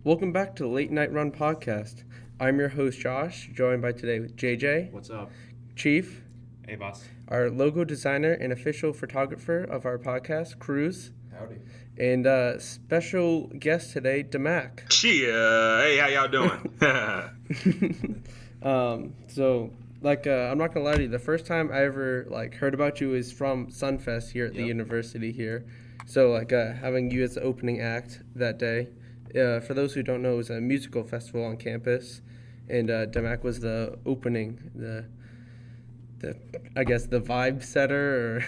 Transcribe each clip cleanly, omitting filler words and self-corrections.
Welcome back to the Late Night Run podcast. I'm your host, Josh, joined by today with JJ. What's up? Chief. Hey, boss. Our logo designer and official photographer of our podcast, Cruz. Howdy. And special guest today, Ft.DaMac. Chia. Hey, how y'all doing? I'm not gonna lie to you. The first time I ever heard about you is from Sunfest here at the university here. So having you as the opening act that day. For those who don't know, it was a musical festival on campus, and Ft.DaMac was the opening, the vibe setter or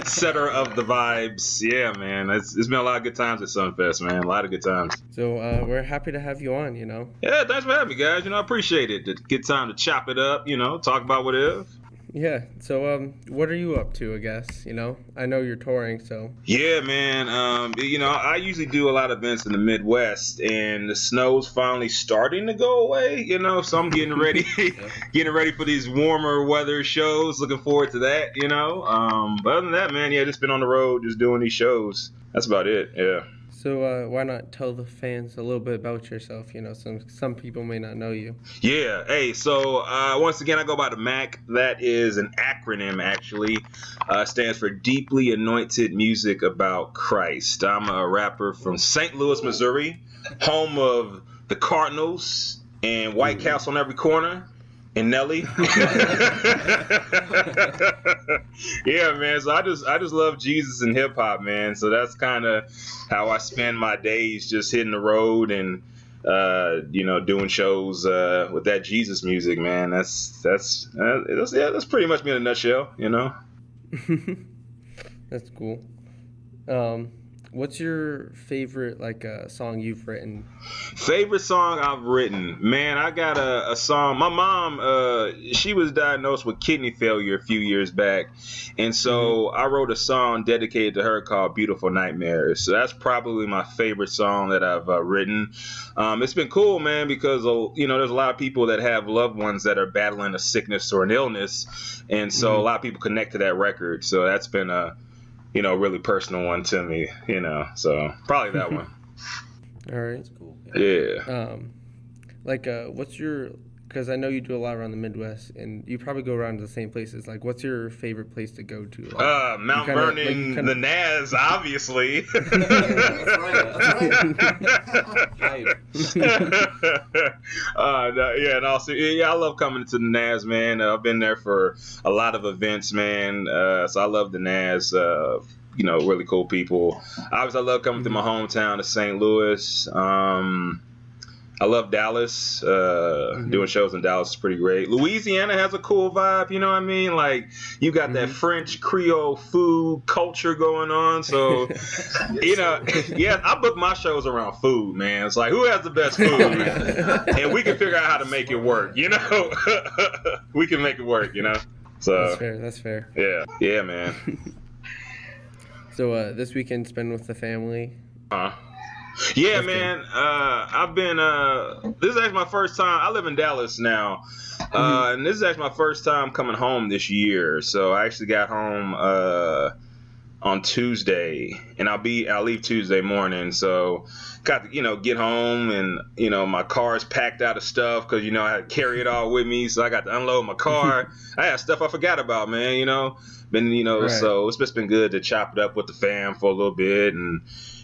Setter of the vibes. Yeah, man. It's been a lot of good times at Sunfest, man. A lot of good times. So we're happy to have you on, you know. Yeah, thanks for having me, guys. I appreciate it. Good time to chop it up, talk about what if. Yeah. So what are you up to, I guess, I know you're touring, so. Yeah, man. I usually do a lot of events in the Midwest, and the snow's finally starting to go away, so I'm getting ready for these warmer weather shows. Looking forward to that, But other than that, man, just been on the road, just doing these shows. That's about it, yeah. So why not tell the fans a little bit about yourself? Some people may not know you. Yeah. Hey, so once again, I go by the Mac. That is an acronym, actually. Stands for Deeply Anointed Music About Christ. I'm a rapper from St. Louis, Missouri, home of the Cardinals and White Castle on every corner. And Nelly. Yeah, man. So I just love Jesus and hip hop, man. So that's kind of how I spend my days, just hitting the road and doing shows with that Jesus music, man. That's pretty much me in a nutshell, That's cool. What's your favorite song you've written? Favorite song I've written? Man, I got a song. My mom, she was diagnosed with kidney failure a few years back. And so I wrote a song dedicated to her called Beautiful Nightmares. So that's probably my favorite song that I've written. It's been cool, man, because, there's a lot of people that have loved ones that are battling a sickness or an illness. And so a lot of people connect to that record. So that's been a really personal one to me, so probably that one. All right. That's cool. Yeah. What's your, because I know you do a lot around the Midwest, and you probably go around to the same places. What's your favorite place to go to? Mount Vernon, the Naz, obviously. That's right. And also, I love coming to the Naz, man. I've been there for a lot of events, man. So I love the Naz. Really cool people. Obviously, I love coming to my hometown of St. Louis. I love Dallas. Doing shows in Dallas is pretty great. Louisiana has a cool vibe, you know what I mean? You got that French Creole food culture going on. So, I book my shows around food, man. It's who has the best food? And we can figure out how to make it work, We can make it work, So That's fair. Yeah, man. So this weekend spend with the family. Yeah, That's man. I've been. This is actually my first time. I live in Dallas now, and this is actually my first time coming home this year. So I actually got home on Tuesday, and I'll leave Tuesday morning. So got to get home, and my car's packed out of stuff because I had to carry it all with me. So I got to unload my car. I had stuff I forgot about, man. Right. So it's just been good to chop it up with the fam for a little bit and.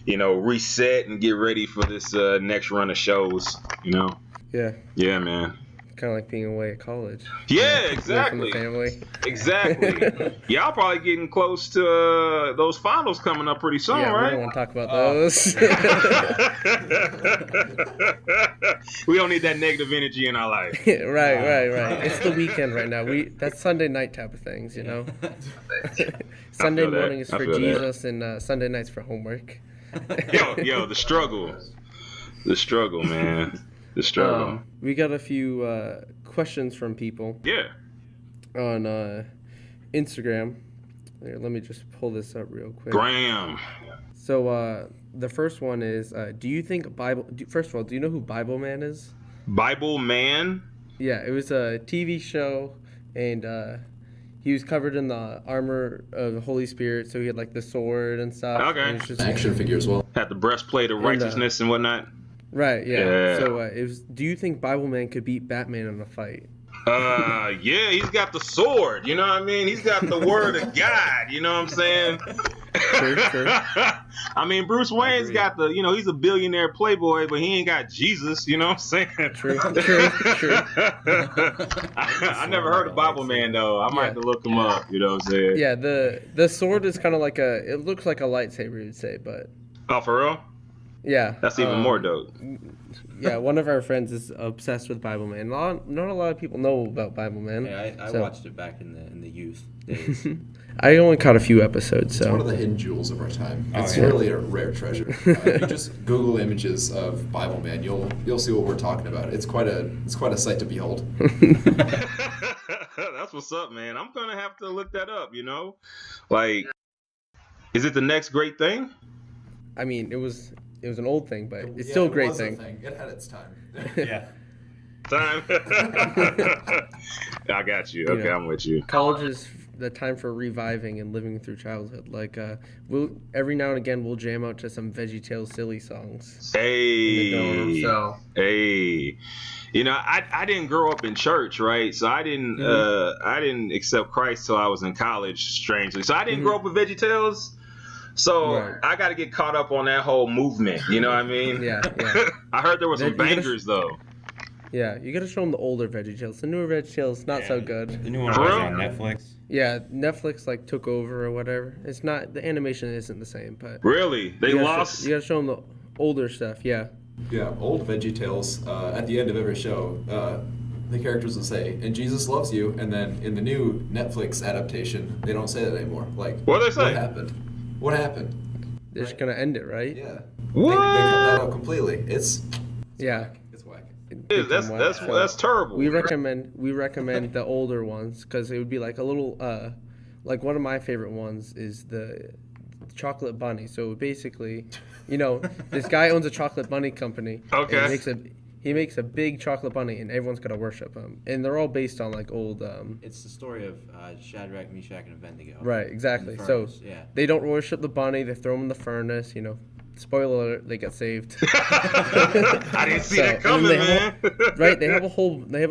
Reset and get ready for this next run of shows, Yeah. Yeah, man. Kind of like being away at college. Yeah, exactly. From the family. Exactly. Y'all probably getting close to those finals coming up pretty soon, right? We don't want to talk about those. We don't need that negative energy in our life. Right. It's the weekend right now. That's Sunday night type of things, Sunday morning is for Jesus, and Sunday night's for homework. Yo, the struggle, man, the struggle. We got a few questions from people. Yeah. On Instagram. Here, let me just pull this up real quick. Graham. So the first one is, do you think first of all, do you know who Bible Man is? Bible Man? Yeah, it was a TV show, and he was covered in the armor of the Holy Spirit, so he had like the sword and stuff. Okay. And it's just, Action figure as well. Had the breastplate of righteousness and whatnot. right, yeah. Yeah. So do you think Bible Man could beat Batman in a fight? Yeah, he's got the sword, you know what I mean? He's got the word of God, you know what I'm saying? True. I mean, Bruce Wayne's got the, he's a billionaire playboy, but he ain't got Jesus, you know what I'm saying? True. I never heard of Bible Man, though. I might have to look him up, you know what I'm saying? Yeah, the sword is kind of like it looks like a lightsaber, you'd say, but... Oh, for real? Yeah. That's even more dope. Yeah, one of our friends is obsessed with Bible Man. Not a lot of people know about Bible Man. Yeah, I watched it back in the youth days. I only caught a few episodes, so... It's one of the hidden jewels of our time. It's yeah. really a rare treasure. If you just Google images of Bible Man, you'll see what we're talking about. It's quite a sight to behold. That's what's up, man. I'm gonna have to look that up. Like, is it the next great thing? I mean, it was an old thing, but it's still a great thing. It had its time. Yeah. Time. I got you. Okay, I'm with you. College is the time for reviving and living through childhood. Like, we'll every now and again we'll jam out to some VeggieTales silly songs. Hey. In the dorm, so. Hey. I didn't grow up in church, right? So I didn't accept Christ till I was in college, strangely. So I didn't grow up with VeggieTales. So Right. I got to get caught up on that whole movement. You know what I mean? Yeah. I heard there were some bangers though. Yeah, you gotta show them the older VeggieTales. The newer VeggieTales not so good. The new one For was real? on Netflix. Yeah, Netflix took over or whatever. It's not, the animation isn't the same, but Really? They lost? you gotta show them the older stuff. Yeah. Yeah, old VeggieTales. At the end of every show, the characters will say, "And Jesus loves you," and then in the new Netflix adaptation, they don't say that anymore. Like, What do they say? What happened? They're just gonna end it, right? Yeah. What? They cut that out completely. It's Yeah. whack. It's whack. Dude, that's terrible. We recommend the older ones because it would be like a little like one of my favorite ones is the chocolate bunny. So basically, this guy owns a chocolate bunny company. Okay. And he makes a big chocolate bunny and everyone's gonna worship him. And they're all based on like old It's the story of Shadrach, Meshach, and Abednego. right, exactly. In the So furnace, yeah. they don't worship the bunny, they throw him in the furnace, Spoiler alert, they get saved. I didn't see that and coming, then man. Right, they have a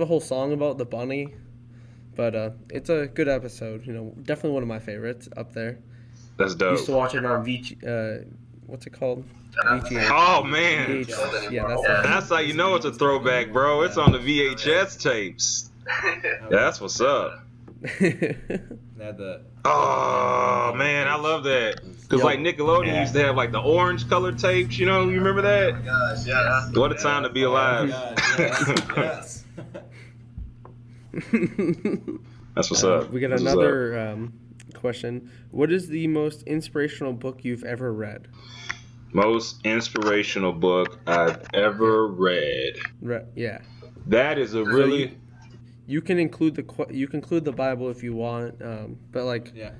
whole song about the bunny. But it's a good episode, definitely one of my favorites up there. That's dope. Used to watch it on what's it called? VGA. Oh man, Yeah, that's how you know it's a throwback, bro. It's on the VHS tapes. That's what's up. They had the Oh man, I love that. Cause like Nickelodeon used to have like the orange colored tapes. You remember that? Oh my gosh, yeah. What a time to be alive. Yes. That's what's up. We got That's what's up. another question. What is the most inspirational book you've ever read? Most inspirational book I've ever read. Yeah. That is a really. You can include the Bible if you want, but yeah.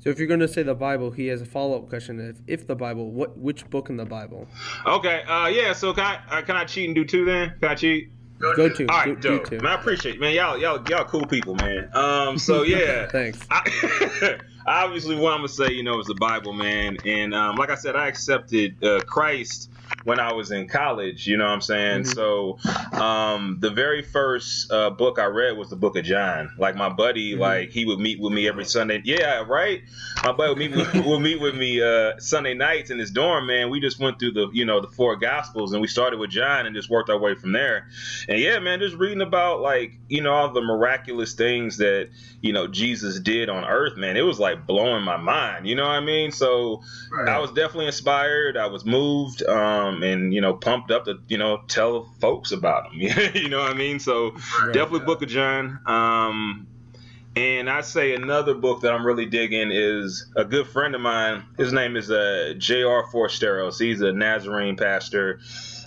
So if you're going to say the Bible, he has a follow-up question. If the Bible, which book in the Bible? Okay. Yeah. So can I cheat and do two then? Can I cheat? Go to. All right, do dope. two. Man, I appreciate it, man. Y'all cool people, man. So yeah. Thanks. Obviously, what I'm gonna say, is the Bible, man. And like I said, I accepted Christ when I was in college. You know what I'm saying? Mm-hmm. So the very first book I read was the Book of John. Like my buddy, he would meet with me every Sunday. Yeah, right. My buddy would meet with me Sunday nights in his dorm. Man, we just went through the four Gospels, and we started with John and just worked our way from there. And yeah, man, just reading about all the miraculous things that Jesus did on earth, man. It was like blowing my mind. You know what I mean? So Right. I was definitely inspired. I was moved, and pumped up to tell folks about him. You know what I mean? So definitely Book of John. And I say another book that I'm really digging is a good friend of mine. His name is J.R. Forsteros. He's a Nazarene pastor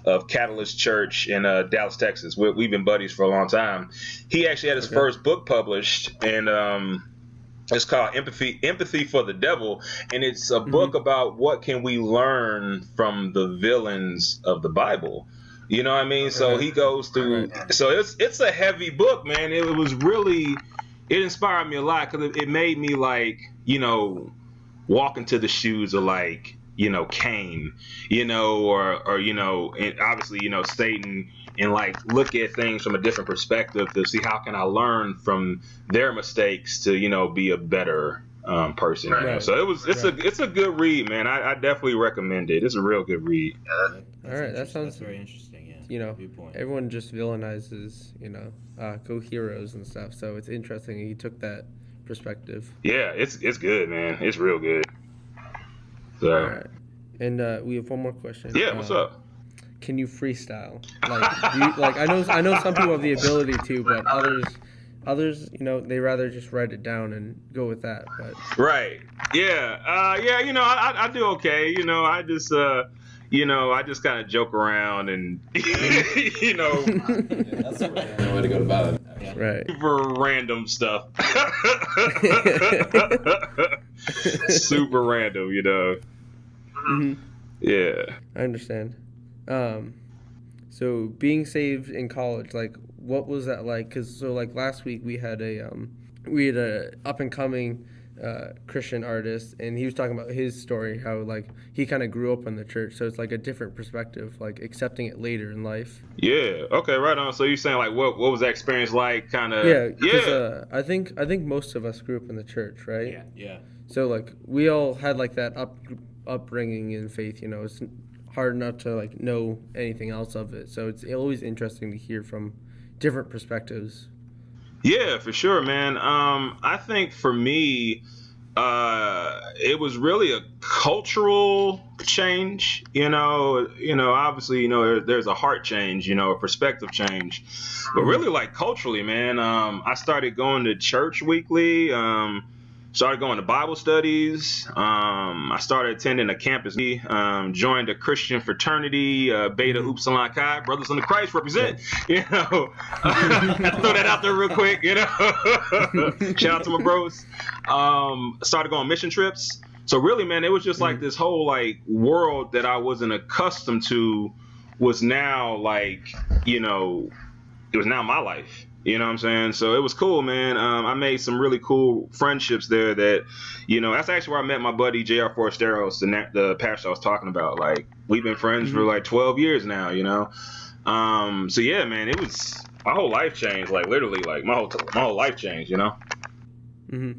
of Catalyst Church in Dallas, Texas. We've been buddies for a long time. He actually had his first book published, and it's called Empathy for the Devil, and it's a book about what can we learn from the villains of the Bible. You know what I mean? So he goes through. So it's a heavy book, man. It was really it inspired me a lot because it made me like, walk into the shoes of like, Cain, or and obviously, Satan, and like look at things from a different perspective to see how can I learn from their mistakes to, be a better person. Right. So it's a good read, man. I definitely recommend it. It's a real good read. All right, that sounds that's very interesting. Yeah. Good point. Everyone just villainizes, co-heroes and stuff. So it's interesting he took that perspective. Yeah, it's good, man. It's real good. So. All right. And we have one more question. Yeah, what's up? Can you freestyle? Like, I know some people have the ability to, but others, they rather just write it down and go with that. But right, yeah, I do okay. I just I just kind of joke around and That's the way to go about it. Right. Super random stuff. Super random, Mm-hmm. Yeah. I understand. So being saved in college, like, what was that like? Because last week we had a up and coming Christian artist, and he was talking about his story, how like he kind of grew up in the church, so it's like a different perspective, like accepting it later in life. Yeah. Okay. Right on. So you're saying like what was that experience like? Kind of. Yeah. I think most of us grew up in the church, right? Yeah. So like we all had like that upbringing in faith. It's hard not to like know anything else of it. So it's always interesting to hear from different perspectives. Yeah, for sure, man. I think for me, it was really a cultural change. Obviously, there's a heart change, a perspective change, but really like culturally, man. I started going to church weekly. Started going to Bible studies. I started attending a campus. Joined a Christian fraternity, Beta Upsilon Chi, Brothers in the Christ represent. Throw that out there real quick. Shout out to my bros. Started going mission trips. So really, man, it was just like this whole like world that I wasn't accustomed to was now like, it was now my life. You know what I'm saying? So it was cool, man. I made some really cool friendships there that, that's actually where I met my buddy, J.R. Foresteros, the pastor I was talking about. Like, we've been friends for like 12 years now, So yeah, man, it was, my whole life changed, like literally, like my whole life changed, Mm-hmm.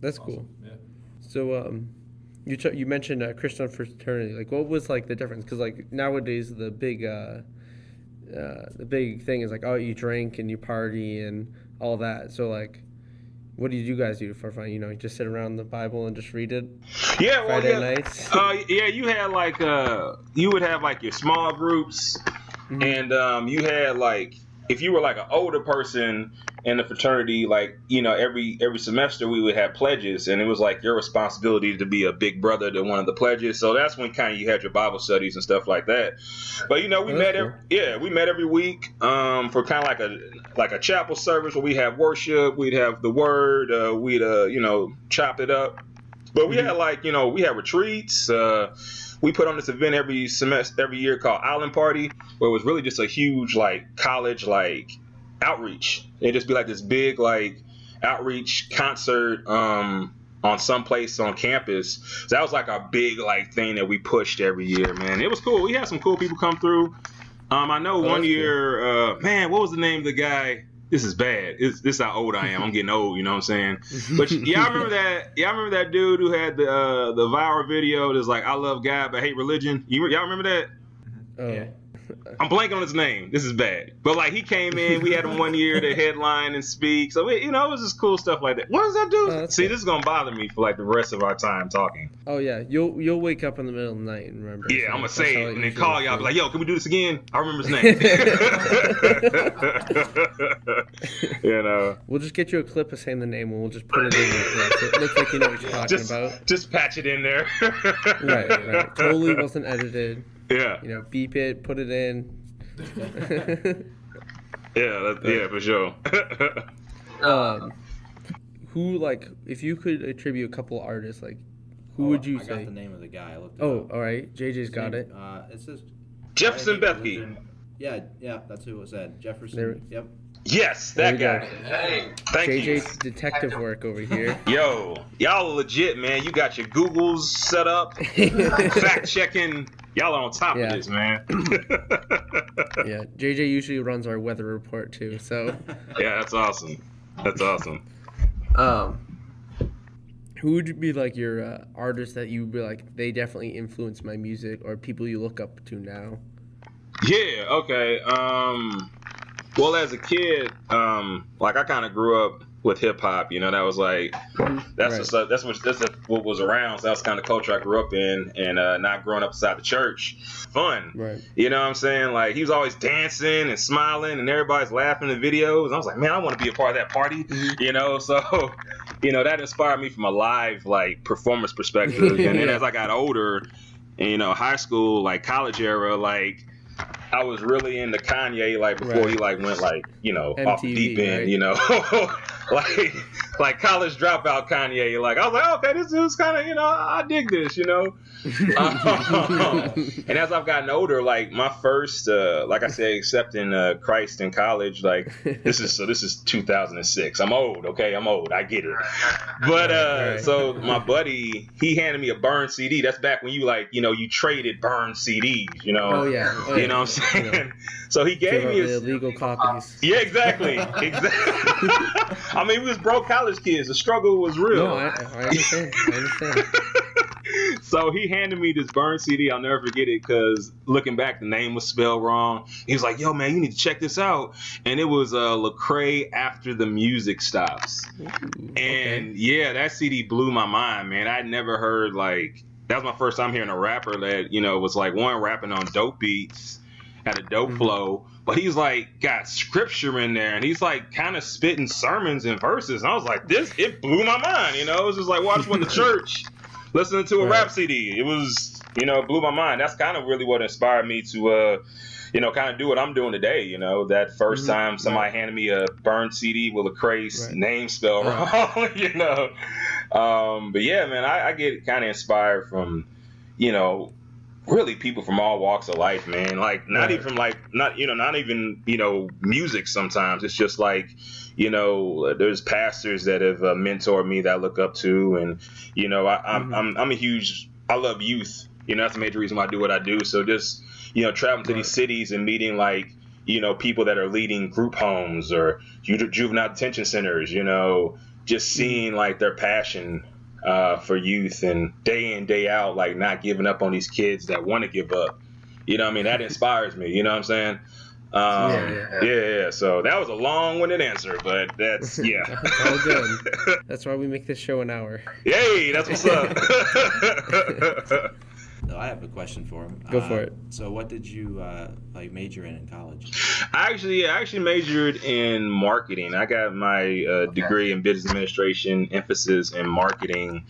That's awesome. Cool. Yeah. So, you mentioned Christian fraternity. Like, what was like the difference? Because like nowadays the big thing is like, oh, you drink and you party and all that. So like, what do you guys do for fun? You just sit around the Bible and just read it. Yeah, well, Friday nights. You had like you would have like your small groups, and you had like, if you were like an older person in the fraternity, like every semester we would have pledges, and it was like your responsibility to be a big brother to one of the pledges. So that's when kind of you had your Bible studies and stuff like that. But we met cool. We met every week for kind of like a chapel service where we have worship, we'd have the word, we'd chop it up. But we had like we had retreats. We put on this event every year called Island Party, where it was really just a huge like college like outreach. It'd just be like this big like outreach concert on some place on campus. So that was like a big like thing that we pushed every year, man. It was cool. We had some cool people come through. I know one year, man, what was the name of the guy? This is bad. This is how old I am. I'm getting old, you know what I'm saying? But I remember that. Yeah, I remember that dude who had the viral video that's like, I love God but hate religion. Y'all remember that? Yeah. I'm blanking on his name. This is bad. But like he came in, we had him one year to headline and speak. So it was just cool stuff like that. What does that do? See, this is gonna bother me for like the rest of our time talking. Oh yeah, you'll wake up in the middle of the night and remember. Yeah, I'm gonna say it and then call y'all, be like, yo, can we do this again? I remember his name. We'll just get you a clip of saying the name and we'll just put it in there. So it looks like you know what you're talking about. Just patch it in there. Right. Totally wasn't edited. Yeah. Beep it, put it in. Yeah, for sure. Who, like, if you could attribute a couple artists, like, who would you say? I got the name of the guy. I looked it up. up. All right. JJ's got it. It says Jefferson Bethke. Yeah, that's who it said. Jefferson. Yep. Yes, There that we go. guy. Hey. Thank you. JJ's detective work over here. Yo, y'all are legit, man. You got your Googles set up, fact checking. Y'all are on top Yeah. of this, man. Yeah, JJ usually runs our weather report too. So, Yeah, that's awesome. That's awesome. who would be like your artist that you would be like, they definitely influence my music, or people you look up to now? Yeah, okay. Well, as a kid, like I kind of grew up with hip hop. You know, that was like that's Right. what was around. So that's kind of culture I grew up in, and not growing up inside the church. Fun, Right. you know what I'm saying? Like he was always dancing and smiling, and everybody's laughing in the videos. And I was like, man, I want to be a part of that party, you know. So, you know, that inspired me from a live like performance perspective. And then as I got older, and, you know, high school, like college era, like I was really into Kanye, like before he like went like, you know, off the MTV, deep end, right? you know, like college dropout Kanye. Like I was like, okay, this is kind of, you know, I dig this, you know. And as I've gotten older, like my first, like I said, accepting Christ in college, like this is 2006. I'm old, okay, I'm old, I get it. But Right. so my buddy, he handed me a burned CD. That's back when you like, you know, you traded burned CDs, you know. Oh yeah. Oh, You know what I'm saying? You know, So he give gave out me the a illegal copies. yeah, exactly. I mean, we was broke college kids. The struggle was real. No, I understand. I understand. So he handed me this burned CD. I'll never forget it because looking back, the name was spelled wrong. He was like, "Yo, man, you need to check this out." And it was Lecrae After the Music Stops. And yeah, that CD blew my mind, man. I'd never heard like that was my first time hearing a rapper that, you know, was like one rapping on dope beats, had a dope flow, but he's like got scripture in there, and he's like kind of spitting sermons and verses. And I was like, it blew my mind, you know. It was just like, well, I just went to church listening to a rap CD. It was, you know, it blew my mind. That's kind of really what inspired me to, you know, kind of do what I'm doing today. You know, that first time somebody handed me a burned CD with Lecrae's name spelled wrong, you know. But yeah, man, I get kind of inspired from, you know, really people from all walks of life, man. Like not even music. Sometimes it's just like, you know, there's pastors that have mentored me that I look up to, and you know, I love youth. You know, that's a major reason why I do what I do. So just, you know, traveling to these cities and meeting like, you know, people that are leading group homes or juvenile detention centers, you know, just seeing like their passion for youth and day in, day out, like not giving up on these kids that want to give up. You know what I mean? That inspires me. You know what I'm saying? Yeah. So that was a long-winded answer, but that's, yeah. It's all good. That's why we make this show an hour. Yay, that's what's up. So I have a question for him. Go for it. So what did you like major in college? I actually majored in marketing. I got my degree in business administration, emphasis in marketing.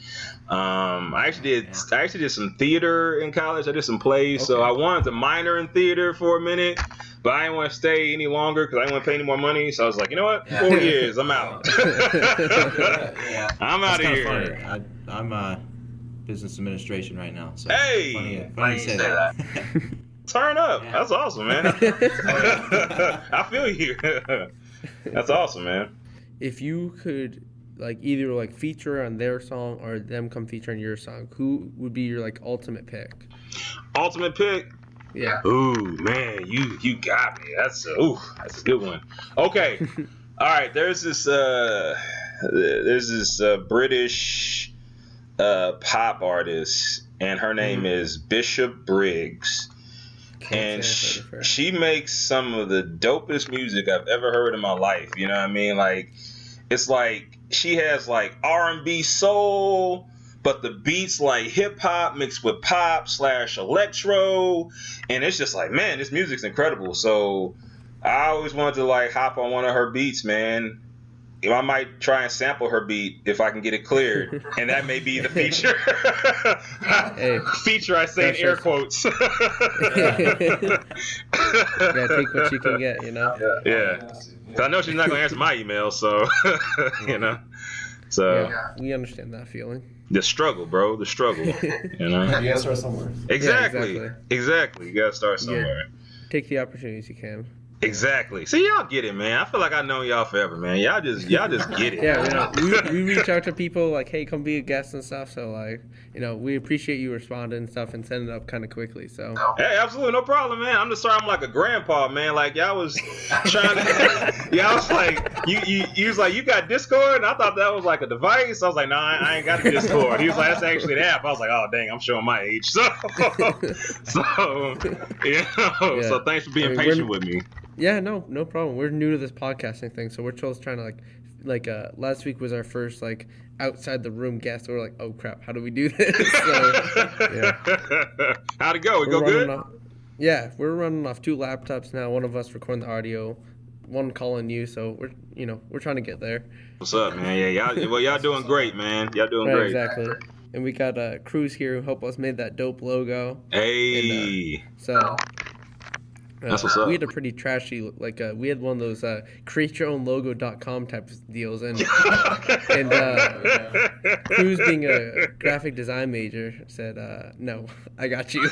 I actually did some theater in college. I did some plays, so I wanted to minor in theater for a minute, but I didn't want to stay any longer because I didn't want to pay any more money. So I was like, you know what? 4 years, I'm out. I'm out of here. Funny. I'm business administration right now. So Hey! funny you say that. Turn up. That's awesome, man. I feel you. That's awesome, man. If you could like either like feature on their song or them come feature on your song, who would be your like ultimate pick? Ultimate pick? Yeah. Ooh, man, you got me. That's a good one. Okay. All right, there's this British pop artist, and her name is Bishop Briggs. And she makes some of the dopest music I've ever heard in my life. You know what I mean? Like, it's like she has like R&B soul, but the beats like hip hop mixed with pop / electro, and it's just like, man, this music's incredible. So I always wanted to like hop on one of her beats, man. I might try and sample her beat if I can get it cleared, and that may be the feature. Feature, I say in air quotes. Yeah, take what you can get, you know? Yeah. So I know she's not going to answer my email, so, you know. So we understand that feeling. The struggle, bro. The struggle. You know? You gotta start somewhere. Exactly. You got to start somewhere. Take the opportunities you can. Exactly. See, y'all get it, man. I feel like I've known y'all forever, man. Y'all just get it. Yeah, we reach out to people like, hey, come be a guest and stuff. So like, we appreciate you responding and stuff and sending it up kind of quickly. So Hey, absolutely, no problem, man. I'm just sorry I'm like a grandpa, man. Like y'all was trying to, y'all was like, you was like, you got Discord, and I thought that was like a device. I was like, nah, I ain't got a Discord. He was like, that's actually an app. I was like, oh dang, I'm showing my age. So so thanks for being patient with me. Yeah, no problem. We're new to this podcasting thing, so we're just trying to like last week was our first like outside the room guest. We're like, oh crap, how do we do this? So, yeah. How'd it go? It go good? We're running off 2 laptops now. One of us recording the audio, one calling you. So we're trying to get there. What's up, man? Yeah, y'all doing great, man. Y'all doing great. Exactly. And we got Cruz here who helped us made that dope logo. Hey. And, so. That's what's up. We had a pretty trashy, we had one of those createyourOwnlogo.com type of deals, and Cruz, being a graphic design major, said, "No, I got you."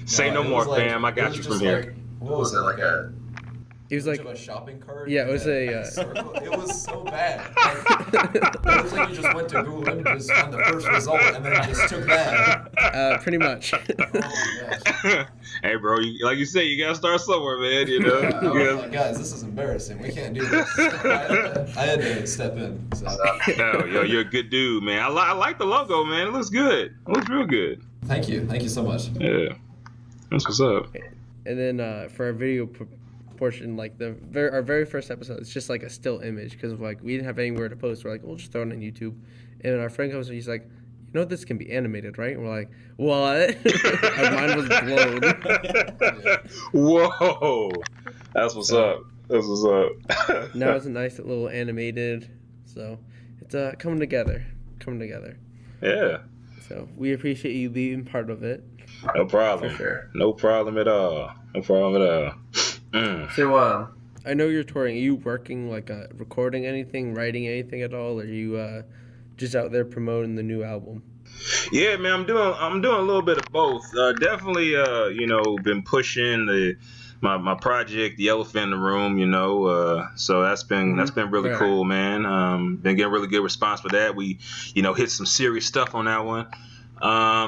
Say no more, fam. I got you from here. What was it, like a? It was like a shopping cart. Yeah, it was It was so bad. It was like you just went to Google Images, found the first result, and then just took that. Pretty much. Oh my gosh. Hey, bro, like you said, you gotta start somewhere, man. I was like, guys, this is embarrassing. We can't do this. I had to step in. So. No, you're a good dude, man. I like the logo, man. It looks good. It looks real good. Thank you so much. Yeah, that's what's up. And then for our video portion, like our very first episode, it's just like a still image because like we didn't have anywhere to post. We're like, we'll just throw it on YouTube. And our friend comes and he's like, this can be animated, right? And we're like, what? Our mind was blown. Whoa, that's what's up. That's what's up. Now it's a nice little animated, so it's coming together. Yeah. So we appreciate you being part of it. No problem. For sure. No problem at all. So I know you're touring. Are you working recording anything, writing anything at all? Or are you just out there promoting the new album? Yeah, man, I'm doing a little bit of both. Definitely, been pushing my project, The Elephant in the Room. So that's been really cool, man. Been getting really good response for that. We, hit some serious stuff on that one.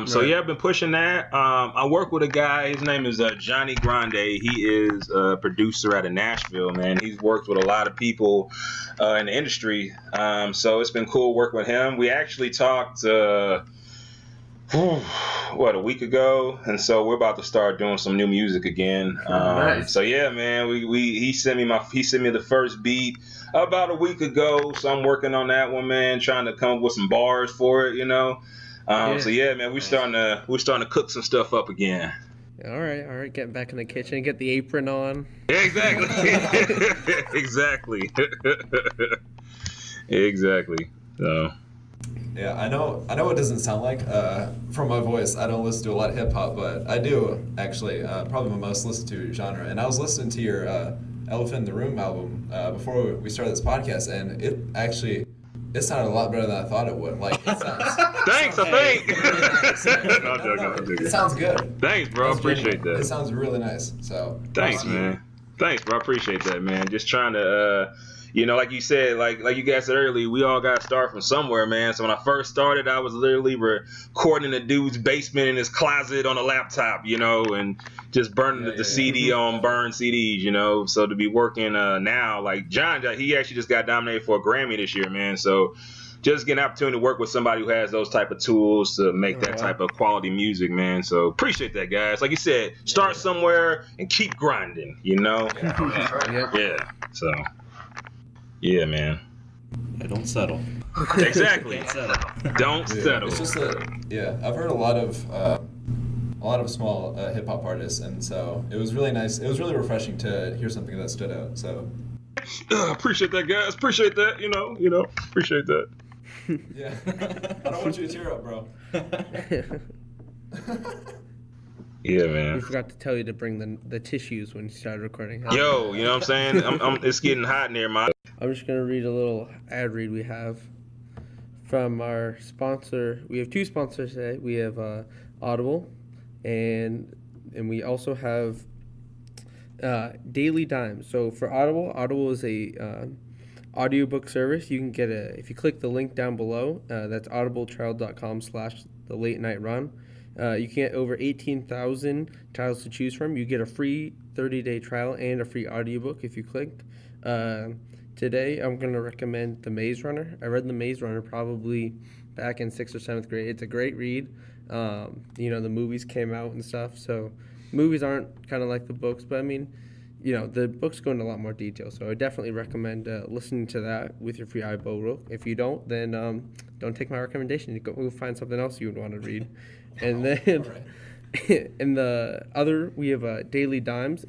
So yeah, I've been pushing that. I work with a guy. His name is Johnny Grande. He is a producer out of Nashville, man. He's worked with a lot of people in the industry. So it's been cool working with him. We actually talked a week ago, and so we're about to start doing some new music again. Nice. So yeah, man, he sent me the first beat about a week ago. So I'm working on that one, man, trying to come up with some bars for it, So yeah, man, we're starting to cook some stuff up again. All right, getting back in the kitchen, get the apron on. Exactly. Exactly. So. Yeah, I know it doesn't sound like from my voice. I don't listen to a lot of hip hop, but I do actually. Probably my most listened to genre. And I was listening to your Elephant in the Room album before we started this podcast, and it sounded a lot better than I thought it would. Like, it sounds. Thanks, I think. No, I'm joking. It sounds good. Thanks, bro. Appreciate that. It sounds really nice. So. Thanks, man. Thanks, bro. Appreciate that, man. Just trying to, like you said, like you guys said earlier, we all got to start from somewhere, man. So when I first started, I was literally recording in a dude's basement in his closet on a laptop, and just burning the CD on burned CDs, So to be working now, like John, he actually just got nominated for a Grammy this year, man. So just getting an opportunity to work with somebody who has those type of tools to make that type of quality music, man. So appreciate that, guys. Like you said, start somewhere and keep grinding, Yeah. So, yeah, man. Yeah, don't settle. Exactly. Don't settle. It's just I've heard a lot of small hip hop artists, and so it was really nice. It was really refreshing to hear something that stood out. So appreciate that, guys. Appreciate that. Appreciate that. Yeah. I don't want you to tear up, bro. Yeah, man. We forgot to tell you to bring the tissues when you started recording. Yo, you know what I'm saying? It's getting hot near my. I'm just gonna read a little ad read we have from our sponsor. We have 2 sponsors today. We have Audible, and we also have Daily Dimes. So for Audible is a audiobook service. You can get if you click the link down below, that's audibletrial.com/the late night run. You can get over 18,000 titles to choose from. You get a free 30-day trial and a free audiobook if you clicked. Today, I'm going to recommend The Maze Runner. I read The Maze Runner probably back in 6th or 7th grade. It's a great read. The movies came out and stuff, so movies aren't kind of like the books, but I mean, the books go into a lot more detail, so I definitely recommend listening to that with your free iBook. If you don't, then don't take my recommendation. You go find something else you would want to read. And then in the other, we have Daily Dimes.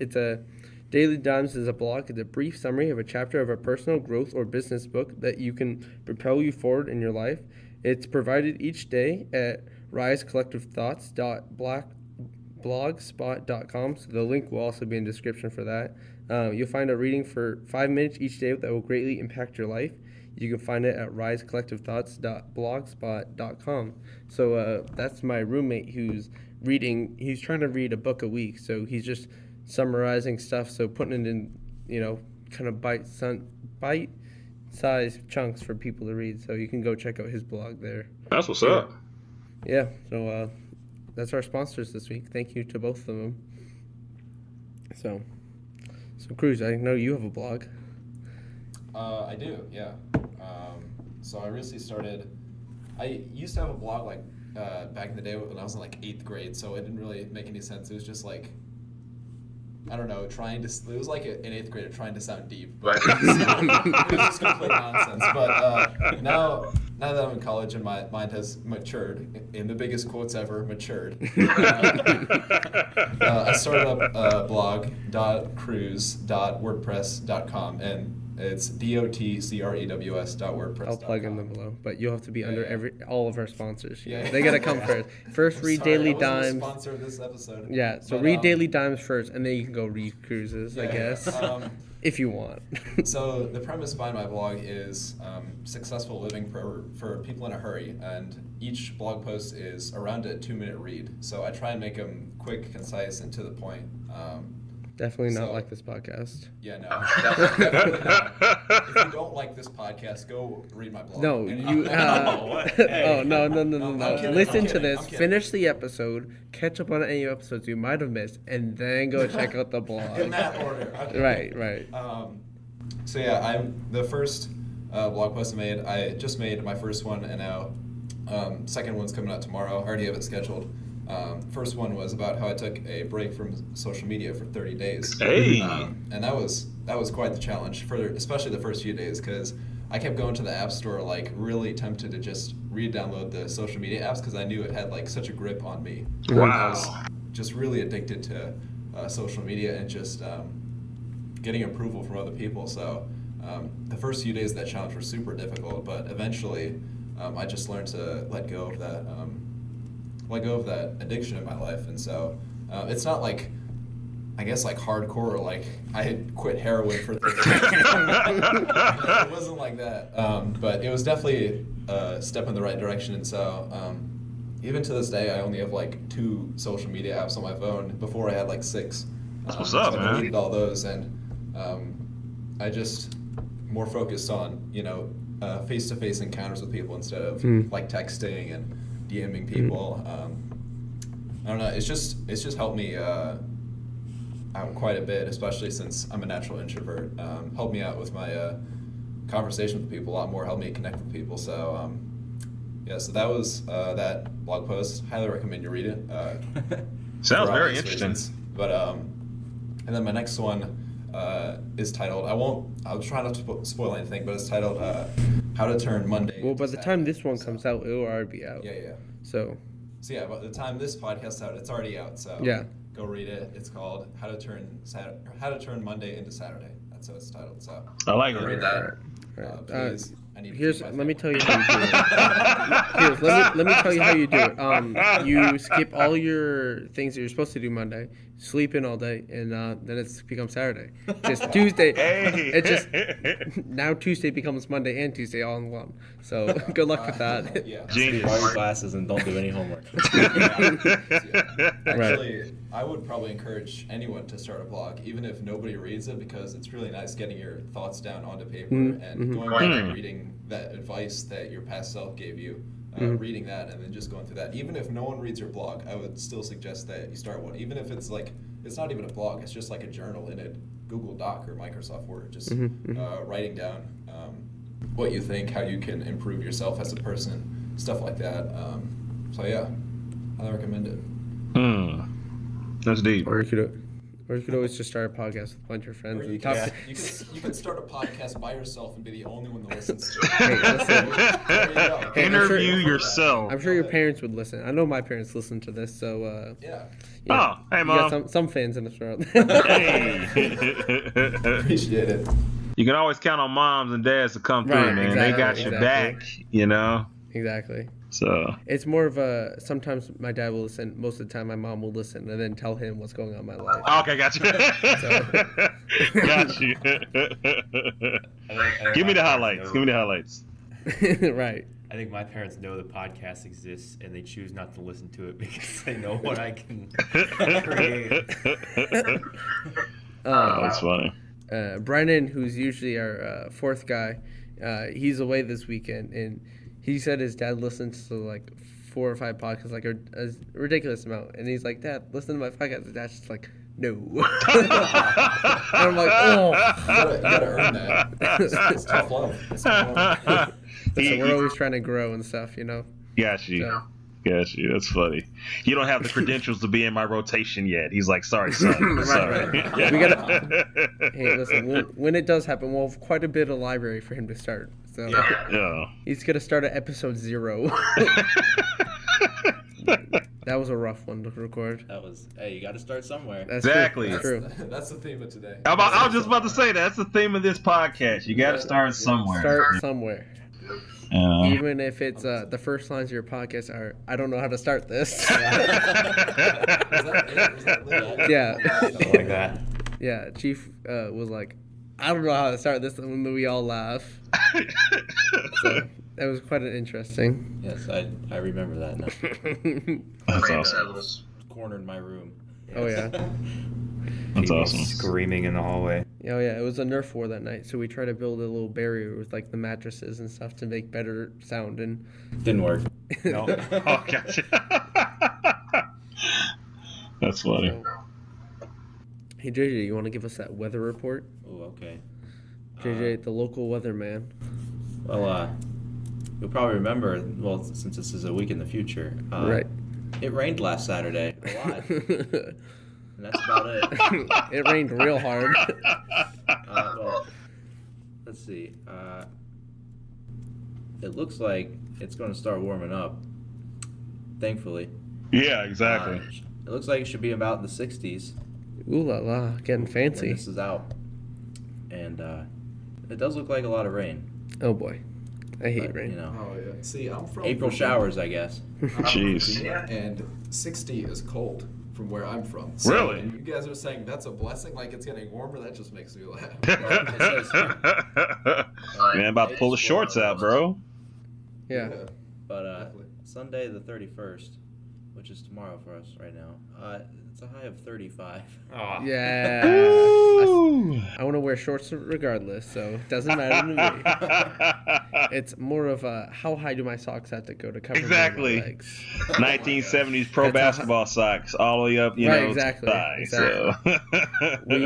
Daily Dimes is a blog. It's a brief summary of a chapter of a personal growth or business book that you can propel you forward in your life. It's provided each day at risecollectivethoughts.blogspot.com. So the link will also be in the description for that. You'll find a reading for 5 minutes each day that will greatly impact your life. You can find it at risecollectivethoughts.blogspot.com. So that's my roommate who's reading. He's trying to read a book a week, so he's just summarizing stuff, so putting it in, kind of bite-sized chunks for people to read. So you can go check out his blog there. That's what's up. Yeah, so that's our sponsors this week. Thank you to both of them. So Cruz, I know you have a blog. I do, yeah. So I recently started. I used to have a blog back in the day when I was in 8th grade, so it didn't really make any sense. It was just I don't know, it was like an 8th grader trying to sound deep. But it was just complete nonsense. But now that I'm in college and my mind has matured, in the biggest quotes ever, matured, I started up blog.cruise.wordpress.com, and it's DOTCREWS.wordpress.com. I'll plug in them below, but you'll have to be under all of our sponsors. Yeah. They gotta come first. First, read Daily Dimes. Sponsor of this episode. Yeah, so read Daily Dimes first, and then you can go read Cruises, I guess, if you want. So the premise behind my blog is successful living for people in a hurry, and each blog post is around a 2-minute read. So I try and make them quick, concise, and to the point. Definitely not like this podcast. Yeah, no, definitely not. If you don't like this podcast, go read my blog. No, you. No. Listen to this. Finish the episode. Catch up on any episodes you might have missed, and then go check out the blog. In that order. Okay. Right. So yeah, the first blog post I just made my first one, and now second one's coming out tomorrow. I already have it scheduled. First one was about how I took a break from social media for 30 days. Hey! And that was quite the challenge, especially the first few days, because I kept going to the App Store really tempted to just re-download the social media apps because I knew it had I such a grip on me. Wow! I was just really addicted to social media and just getting approval from other people. So the first few days of that challenge were super difficult, but eventually I just learned to let go of that addiction in my life. And so it's not hardcore, I had quit heroin for 30 years. It wasn't like that, but it was definitely a step in the right direction. And so even to this day, I only have 2 social media apps on my phone. Before I had 6. That's what's up, so man. I deleted all those, and I just more focused on face-to-face encounters with people instead of texting and DMing people. I don't know. It's just helped me out quite a bit, especially since I'm a natural introvert. Helped me out with my conversation with people a lot more. Helped me connect with people. So so that was that blog post. Highly recommend you read it. Sounds very interesting. Reasons. But and then my next one is titled. I'll try not to spoil anything, but it's titled "How to Turn Monday." Well, by the time this one comes out, it'll already be out. Yeah. So yeah, by the time this podcast's out, it's already out. So yeah, go read it. It's called "How to Turn Monday into Saturday." That's how it's titled. So I like read it. that. Right. Please. I need. Let me tell you how you do it. Let me tell you how you do it. You skip all your things that you're supposed to do Monday, sleep in all day, and then it becomes Saturday. Just Tuesday. Hey. It just now Tuesday becomes Monday and Tuesday all in one. So good luck with that. Yeah. Skip all your classes and don't do any homework. Actually, I would probably encourage anyone to start a blog, even if nobody reads it, because it's really nice getting your thoughts down onto paper and going back and reading that advice that your past self gave you, reading that and then just going through that. Even if no one reads your blog, I would still suggest that you start one. Even if it's like, it's not even a blog, it's just like a journal in a Google Doc or Microsoft Word, just writing down what you think, how you can improve yourself as a person, stuff like that. So yeah, I recommend it. That's deep. Or you could always just start a podcast with a bunch of friends and talk. You could start a podcast by yourself and be the only one that listens to it. Hey, listen. There you go. Hey, Interview yourself. I'm sure your parents would listen. I know my parents listen to this, so Yeah. Oh, hey, you Mom. got some fans in this world. Hey. Appreciate it. You can always count on moms and dads to come through, Right, man. exactly, They got your back, you know? Exactly. So. It's more of a, sometimes my dad will listen, most of the time my mom will listen, and then tell him what's going on in my life. Okay, got you. Got you. Give me the highlights. Give me the highlights. Right. I think my parents know the podcast exists and they choose not to listen to it because they know what I can create. That's funny. Brennan, who's usually our fourth guy, he's away this weekend, and he said his dad listens to like 4 or 5 podcasts, like a ridiculous amount. And he's like, Dad, listen to my podcast. His dad's just like, no. And I'm like, oh. You gotta earn that. It's tough love. It's tough love. Listen, we're always trying to grow and stuff, you know? Got you. So. Got you. That's funny. You don't have the credentials to be in my rotation yet. He's like, sorry, son. Sorry. Right. We gotta. Hey, listen. When it does happen, we'll have quite a bit of library for him to start. So Yeah. he's gonna start at episode 0. That was a rough one to record. That was, hey, you got to start somewhere. That's Exactly. True. That's true. That's the theme of today. I was just about to say that's the theme of this podcast. You got to start somewhere. Start somewhere. Yeah. Even if it's the first lines of your podcast are, I don't know how to start this. Was that literally- Yeah. Something like that. Yeah, Chief was like, I don't know how to start this, and then we all laugh. So that was quite an interesting. Yes, I remember that now. That's awesome. Cornered my room. Oh yeah. That's People awesome. screaming in the hallway. Oh yeah, it was a Nerf war that night, so we tried to build a little barrier with like the mattresses and stuff to make better sound, and Didn't work. No. Oh, gotcha. That's funny. Hey JJ, you want to give us that weather report? Oh, okay. JJ, the local weatherman. Well, you'll probably remember, well, since this is a week in the future. Right. It rained last Saturday a lot. And that's about it. It rained real hard. Well, let's see. It looks like it's going to start warming up, thankfully. Yeah, exactly. It looks like it should be about in the 60s. Ooh la la, getting when fancy. this is out. And it does look like a lot of rain. Oh boy, I hate But, rain. you know, Oh yeah. See, I'm from April Virginia. showers, I guess. I'm from Jeez. Virginia, and 60 is cold from where I'm from. Really? And you guys are saying that's a blessing, like it's getting warmer. That just makes me laugh. Man, about to pull the shorts out, bro. Yeah. But Definitely. Sunday the 31st, which is tomorrow for us right now, it's a high of 35. Oh. Yeah. I want to wear shorts regardless, so it doesn't matter to me. It's more of a how high do my socks have to go to cover Exactly. my legs? 1970s pro That's basketball socks, all the way up, you Right, know, exactly, to the thigh. exactly.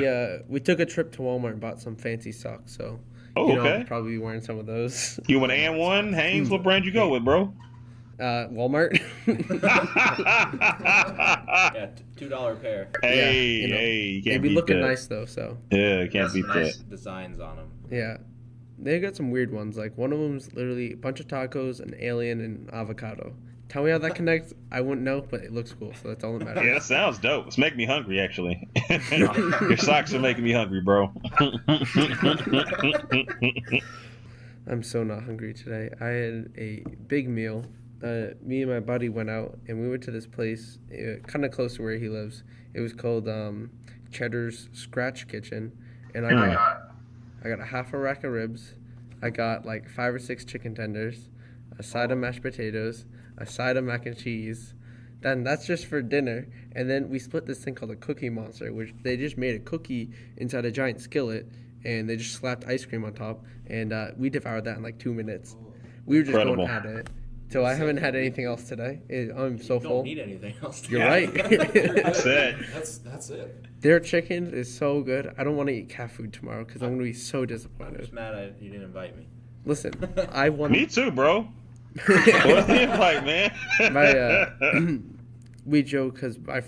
So. We took a trip to Walmart and bought some fancy socks, so Oh, you know, okay. I'll probably be wearing some of those. You want an and one, Haynes? What brand you go with, bro? Walmart. Yeah, $2 pair. Hey, you know, hey, you They'd can't be beat looking that. nice though, so Yeah, you can't Got beat some nice that. designs on them. yeah. They got some weird ones. Like one of them's literally a bunch of tacos, an alien, and avocado. Tell me how that connects. I wouldn't know, but it looks cool, so that's all that matters. Yeah, that sounds dope. It's making me hungry, actually. Your socks are making me hungry, bro. I'm so not hungry today. I had a big meal. Me and my buddy went out and we went to this place kind of close to where he lives. It was called Cheddar's Scratch Kitchen, and I got a half a rack of ribs. I got like 5 or 6 chicken tenders, a side of mashed potatoes, a side of mac and cheese. Then that's just for dinner. And then we split this thing called a Cookie Monster, which they just made a cookie inside a giant skillet, and they just slapped ice cream on top, and we devoured that in like 2 minutes. We were just Incredible. going at it. So I haven't had anything else today. I'm so You full. don't need anything else. You're right. That's it. That's it. Their chicken is so good. I don't want to eat cat food tomorrow because I'm going to be so I'm disappointed. just mad you didn't invite me. Listen, I want Me too, bro. What's the invite, man? we joke because my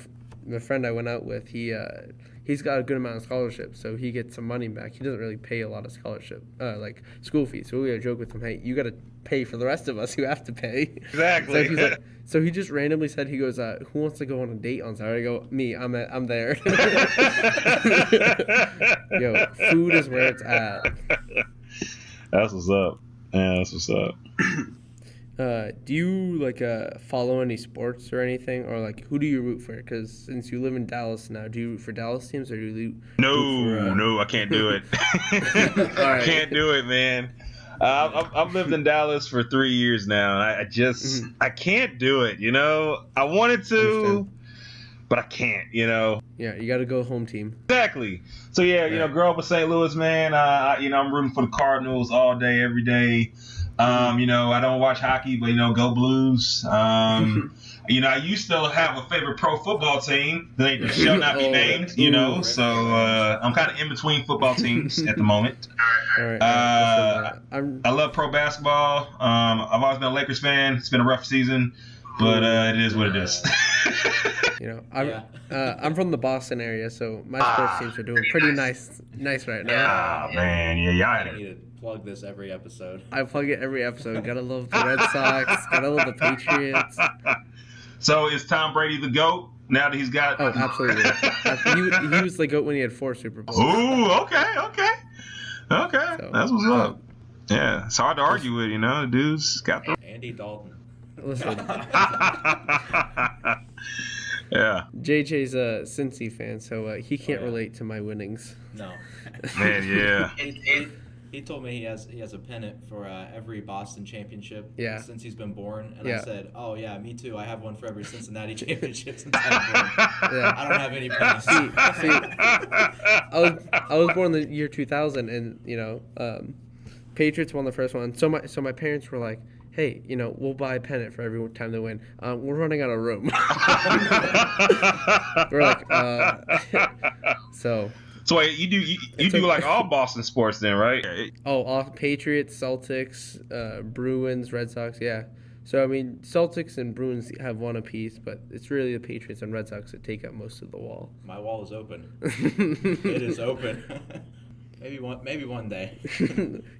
friend I went out with, he's got a good amount of scholarships, so he gets some money back. He doesn't really pay a lot of scholarship, like school fees. So we joke with him, hey, you got to pay for the rest of us who have to pay. Exactly. So he's like, so he just randomly said, he goes, who wants to go on a date on Saturday? I go, me, I'm there. Yo, food is where it's at. That's what's up. Yeah, that's what's up. Do you like follow any sports or anything, or like who do you root for? Because since you live in Dallas now, do you root for Dallas teams or do you No, I can't do it. I can't do it, man. I've lived in Dallas for 3 years now. I just I can't do it. You know, I wanted to, but I can't. You know. Yeah, you got to go home team. Exactly. So yeah, you know, grow up in St. Louis, man. I'm rooting for the Cardinals all day, every day. You know, I don't watch hockey, but, you know, go Blues. You know, I used to have a favorite pro football team. They shall not be named, you know. So I'm kind of in between football teams at the moment. All right. I love pro basketball. I've always been a Lakers fan. It's been a rough season, but it is what it is. You know, I'm from the Boston area, so my sports teams are doing pretty nice right now. Ah, man. Yeah, I need to plug this every episode. I plug it every episode. Gotta love the Red Sox. Gotta love the Patriots. So is Tom Brady the GOAT now that he's got? Oh, absolutely. He was the GOAT when he had 4 Super Bowls. Ooh, okay. So, That's what's up. Yeah, it's hard to argue with, you know. The dude's got the. Andy Dalton. Listen, Yeah. JJ's a Cincy fan, so he can't relate to my winnings. No. Man, yeah. He told me he has a pennant for every Boston championship since he's been born, and I said, "Oh yeah, me too. I have one for every Cincinnati championship since I was born. Yeah. I don't have any pennants." See, I was born in the year 2000, and you know, Patriots won the first one. So my parents were like, hey, you know, we'll buy a pennant for every time they win. We're running out of room. We're like, so. So wait, you do like all Boston sports then, right? Oh, all Patriots, Celtics, Bruins, Red Sox, yeah. So I mean, Celtics and Bruins have one apiece, but it's really the Patriots and Red Sox that take up most of the wall. My wall is open. It is open. Maybe one day.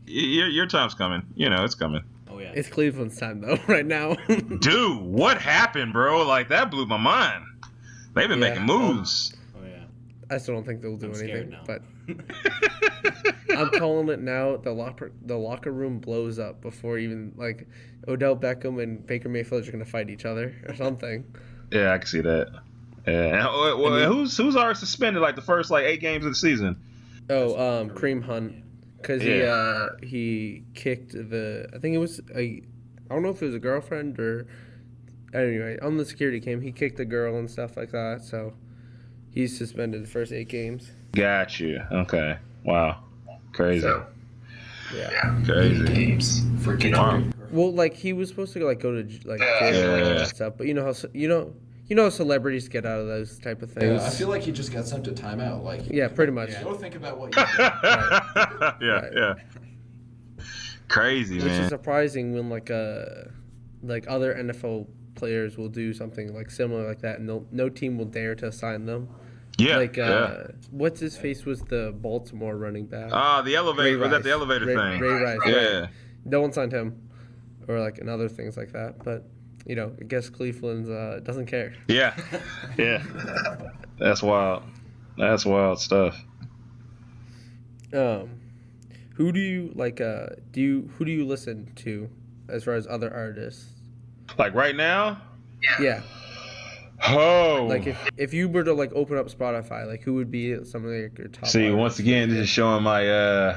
Your time's coming. You know, it's coming. Oh yeah. It's Cleveland's time though, right now. Dude, what happened, bro? Like that blew my mind. They've been making moves. Oh yeah. I still don't think they'll do anything, now. but I'm calling it now. The locker room blows up before even like Odell Beckham and Baker Mayfield are gonna fight each other or something. Yeah, I can see that. Yeah. Well, who's already suspended like the first 8 games of the season? Oh, Kareem Hunt, because he kicked I think it was I don't know if it was a girlfriend or anyway on the security cam he kicked a girl and stuff like that. So he's suspended the first 8 games. Got you. Okay. Wow. Crazy. So, yeah. Crazy. Games for Wow. Well, like he was supposed to go to jail and stuff, but you know how celebrities get out of those type of things. Yeah, I feel like he just got sent to timeout. Like Pretty much. Go think about what you did. Yeah. Crazy, Which man. is surprising when like other NFL players will do something like similar like that, and no team will dare to sign them. Yeah. What's his face was the Baltimore running back. The elevator. Was that the elevator thing? Ray Rice. Yeah. Right. No one signed him, or and other things like that. But you know, I guess Cleveland's doesn't care. Yeah. That's wild. That's wild stuff. Who do you like? Who do you listen to as far as other artists? Like right now? Yeah. Oh. Like if you were to like open up Spotify, like who would be some of like your top? See, once again, this is showing my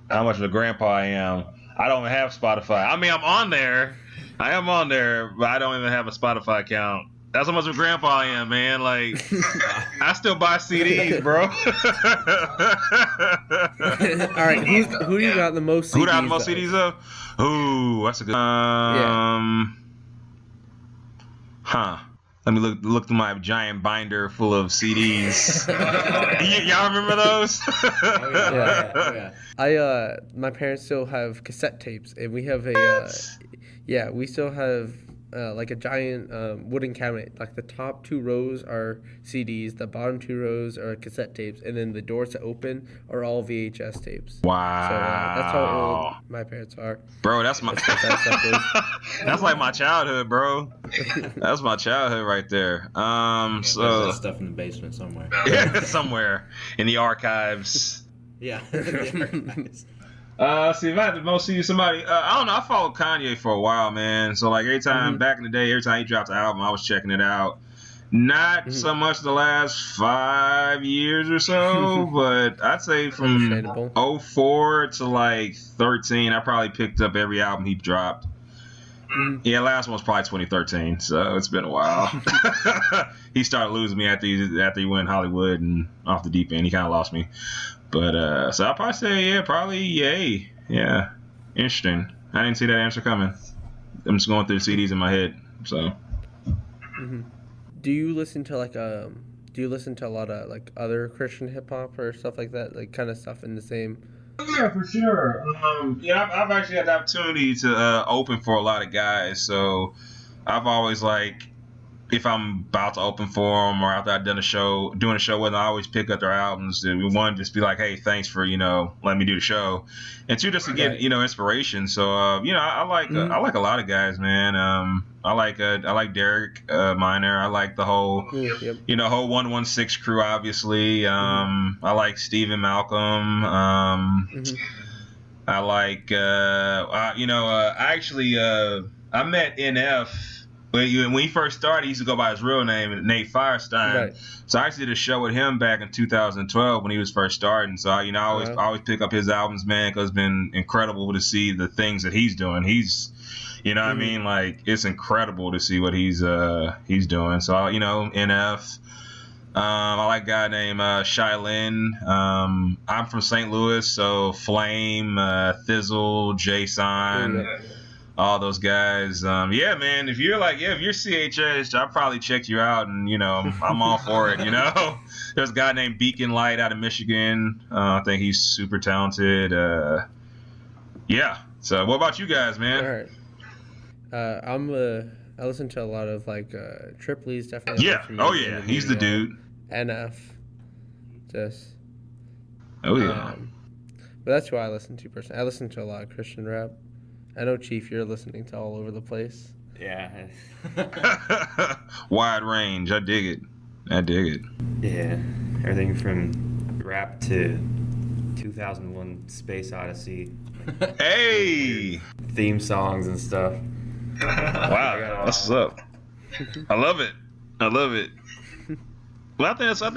how much of a grandpa I am. I don't even have Spotify. I mean, I'm on there. I am on there, but I don't even have a Spotify account. That's how much of a grandpa I am, man. Like, I still buy CDs, bro. All right, who do you got the most CDs? Who got the most CDs of? Ooh, that's a good. Huh. Let me look through my giant binder full of CDs. Y'all remember those? Oh yeah. My parents still have cassette tapes, and we have a we still have like a giant wooden cabinet. Like the top 2 rows are CDs, the bottom 2 rows are cassette tapes, and then the doors to open are all VHS tapes. Wow. So that's how old my parents are. Bro, that's that's like my childhood, bro. That's my childhood right there. So that stuff in the basement somewhere. Yeah, somewhere in the archives. Yeah. See, if I had to most see somebody, I don't know. I followed Kanye for a while, man. So like every time back in the day, every time he dropped an album, I was checking it out. Not so much the last 5 years or so, but I'd say from 04 to like 13, I probably picked up every album he dropped. Yeah, last one was probably 2013, so it's been a while. He started losing me after he went Hollywood and off the deep end. He kind of lost me. But so I'll probably say probably yay. Yeah, interesting. I didn't see that answer coming. I'm just going through the CDs in my head. So. Do you listen to a lot of like other Christian hip hop or stuff like that, like kind of stuff in the same? Yeah, for sure. I've actually had the opportunity to open for a lot of guys, so I've always like, if I'm about to open for them or after I've doing a show with them, I always pick up their albums. One, just be like, hey, thanks for letting me do the show, and two, just to get inspiration. So I like a lot of guys, man. I like Derek Minor. I like the whole whole 116 crew, obviously. I like Stephen Malcolm. I like I met NF. When he first started, he used to go by his real name, Nate Firestein. Right. So I actually did a show with him back in 2012 when he was first starting. So I always pick up his albums, man, because it's been incredible to see the things that he's doing. He's, what I mean, like it's incredible to see what he's doing. So NF. I like a guy named Shylin. I'm from St. Louis, so Flame, Thizzle, Jason. All those guys. Man, if you're CHH, I'll probably check you out, and I'm all for it. There's a guy named Beacon Light out of Michigan. I think he's super talented. So what about you guys, man? All right. I listen to a lot of like Tripley's definitely. Yeah. Oh yeah, he's the dude. NF. Just. Oh yeah. But that's who I listen to personally. I listen to a lot of Christian rap. I know, Chief, you're listening to all over the place. Yeah. Wide range. I dig it. Yeah. Everything from rap to 2001 Space Odyssey. Hey! Theme songs and stuff. Wow. That's what's up. I love it. Well, I think so.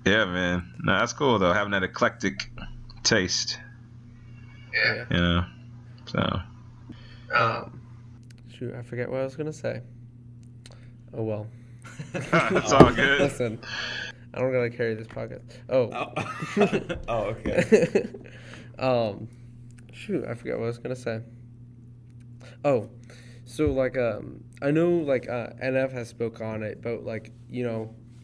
Yeah, man. No, that's cool though. Having that eclectic taste. Yeah. So. Shoot, I forget what I was gonna say. Oh well. It's all good. Listen, I don't gotta carry this podcast. Oh, okay. Shoot, I forget what I was gonna say. Oh, so like I know like NF has spoke on it, but like